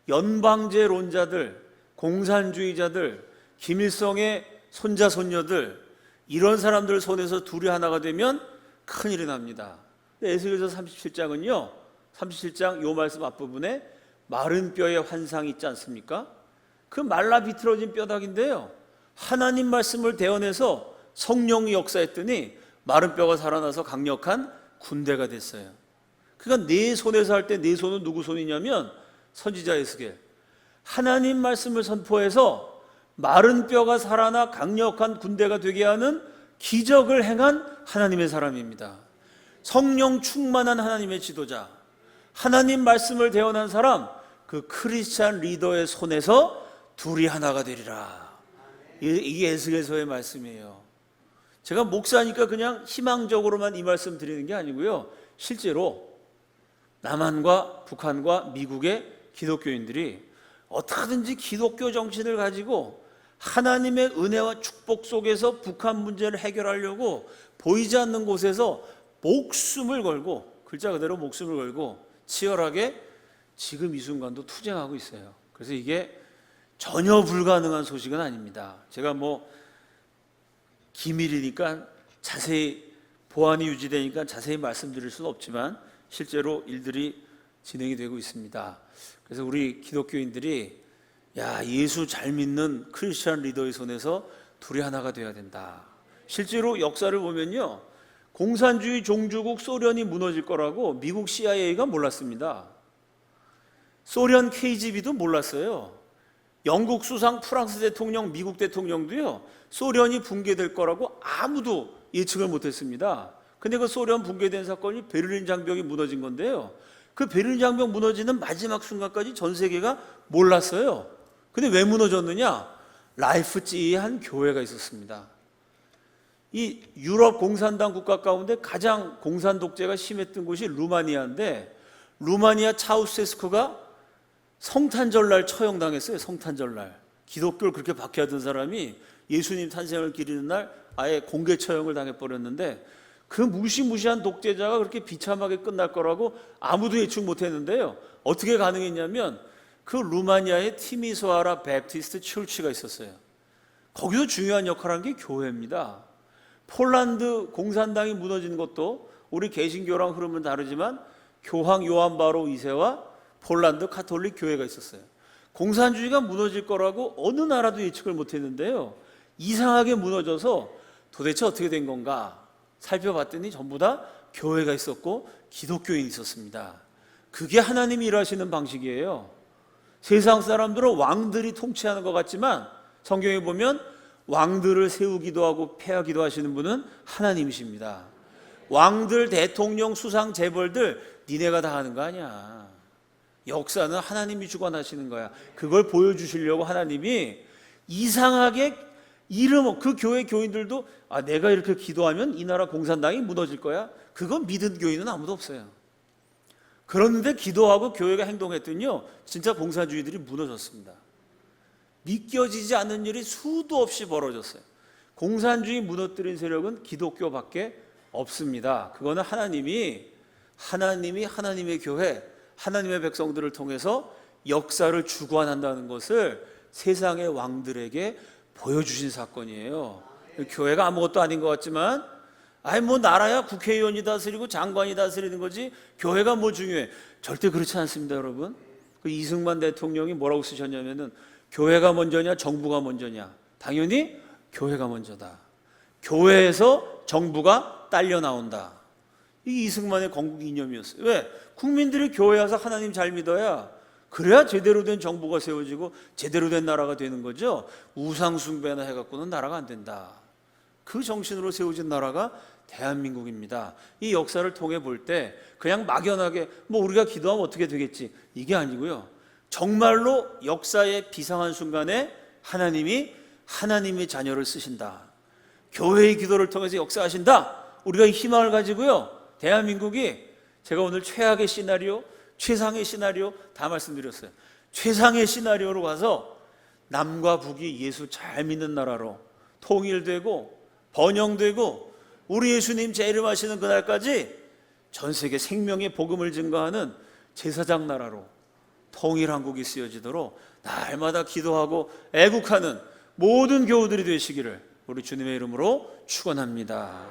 연방제론자들, 공산주의자들, 김일성의 손자 손녀들, 이런 사람들 손에서 둘이 하나가 되면 큰일이 납니다. 에스겔서 37장은요 37장 요 말씀 앞부분에 마른 뼈의 환상이 있지 않습니까? 그 말라 비틀어진 뼈다귀인데요, 하나님 말씀을 대언해서 성령이 역사했더니 마른 뼈가 살아나서 강력한 군대가 됐어요. 그러니까 내 손에서 할 때 내 손은 누구 손이냐면 선지자 에스겔. 하나님 말씀을 선포해서 마른 뼈가 살아나 강력한 군대가 되게 하는 기적을 행한 하나님의 사람입니다. 성령 충만한 하나님의 지도자, 하나님 말씀을 대언한 사람, 그 크리스찬 리더의 손에서 둘이 하나가 되리라. 이게 에스겔서의 말씀이에요. 제가 목사니까 그냥 희망적으로만 이 말씀 드리는 게 아니고요, 실제로 남한과 북한과 미국의 기독교인들이 어떻게든지 기독교 정신을 가지고 하나님의 은혜와 축복 속에서 북한 문제를 해결하려고 보이지 않는 곳에서 목숨을 걸고, 글자 그대로 목숨을 걸고 치열하게 지금 이 순간도 투쟁하고 있어요. 그래서 이게 전혀 불가능한 소식은 아닙니다. 제가 기밀이니까 자세히 보안이 유지되니까 자세히 말씀드릴 수는 없지만 실제로 일들이 진행이 되고 있습니다. 그래서 우리 기독교인들이 예수 잘 믿는 크리스찬 리더의 손에서 둘이 하나가 되어야 된다. 실제로 역사를 보면요, 공산주의 종주국 소련이 무너질 거라고 미국 CIA가 몰랐습니다. 소련 KGB도 몰랐어요. 영국 수상, 프랑스 대통령, 미국 대통령도요 소련이 붕괴될 거라고 아무도 예측을 못했습니다. 근데 그 소련 붕괴된 사건이 베를린 장벽이 무너진 건데요, 그 베를린 장벽 무너지는 마지막 순간까지 전 세계가 몰랐어요. 근데 왜 무너졌느냐? 라이프치히한 교회가 있었습니다. 이 유럽 공산당 국가 가운데 가장 공산 독재가 심했던 곳이 루마니아인데, 루마니아 차우세스쿠가 성탄절날 처형당했어요. 성탄절날 기독교를 그렇게 박해하던 사람이 예수님 탄생을 기리는 날 아예 공개 처형을 당해버렸는데, 그 무시무시한 독재자가 그렇게 비참하게 끝날 거라고 아무도 예측 못했는데요, 어떻게 가능했냐면 그 루마니아에 티미소아라 베프티스트 철치가 있었어요. 거기서 중요한 역할을 한 게 교회입니다. 폴란드 공산당이 무너진 것도 우리 개신교랑 흐름은 다르지만 교황 요한 바로 2세와 폴란드 카톨릭 교회가 있었어요. 공산주의가 무너질 거라고 어느 나라도 예측을 못했는데요, 이상하게 무너져서 도대체 어떻게 된 건가 살펴봤더니 전부 다 교회가 있었고 기독교인이 있었습니다. 그게 하나님이 일하시는 방식이에요. 세상 사람들은 왕들이 통치하는 것 같지만 성경에 보면 왕들을 세우기도 하고 폐하기도 하시는 분은 하나님이십니다. 왕들, 대통령, 수상, 재벌들 니네가 다 하는 거 아니야. 역사는 하나님이 주관하시는 거야. 그걸 보여주시려고 하나님이 이상하게 그 교회 교인들도 내가 이렇게 기도하면 이 나라 공산당이 무너질 거야, 그건 믿은 교인은 아무도 없어요. 그런데 기도하고 교회가 행동했더니요 진짜 공산주의들이 무너졌습니다. 믿겨지지 않는 일이 수도 없이 벌어졌어요. 공산주의 무너뜨린 세력은 기독교밖에 없습니다. 그거는 하나님이 하나님의 교회, 하나님의 백성들을 통해서 역사를 주관한다는 것을 세상의 왕들에게 보여주신 사건이에요. 교회가 아무것도 아닌 것 같지만 나라야 국회의원이 다스리고 장관이 다스리는 거지 교회가 뭐 중요해? 절대 그렇지 않습니다, 여러분. 그 이승만 대통령이 뭐라고 쓰셨냐면은 교회가 먼저냐 정부가 먼저냐? 당연히 교회가 먼저다. 교회에서 정부가 딸려 나온다. 이게 이승만의 건국 이념이었어요. 왜? 국민들이 교회 와서 하나님 잘 믿어야, 그래야 제대로 된 정부가 세워지고 제대로 된 나라가 되는 거죠. 우상 숭배나 해갖고는 나라가 안 된다. 그 정신으로 세워진 나라가 대한민국입니다. 이 역사를 통해 볼 때 그냥 막연하게 우리가 기도하면 어떻게 되겠지, 이게 아니고요, 정말로 역사의 비상한 순간에 하나님이 자녀를 쓰신다. 교회의 기도를 통해서 역사하신다. 우리가 이 희망을 가지고요, 대한민국이, 제가 오늘 최악의 시나리오, 최상의 시나리오 다 말씀드렸어요. 최상의 시나리오로 가서 남과 북이 예수 잘 믿는 나라로 통일되고 번영되고 우리 예수님 재림하시는 그날까지 전 세계 생명의 복음을 증거하는 제사장 나라로 통일한국이 쓰여지도록 날마다 기도하고 애국하는 모든 교우들이 되시기를 우리 주님의 이름으로 축원합니다.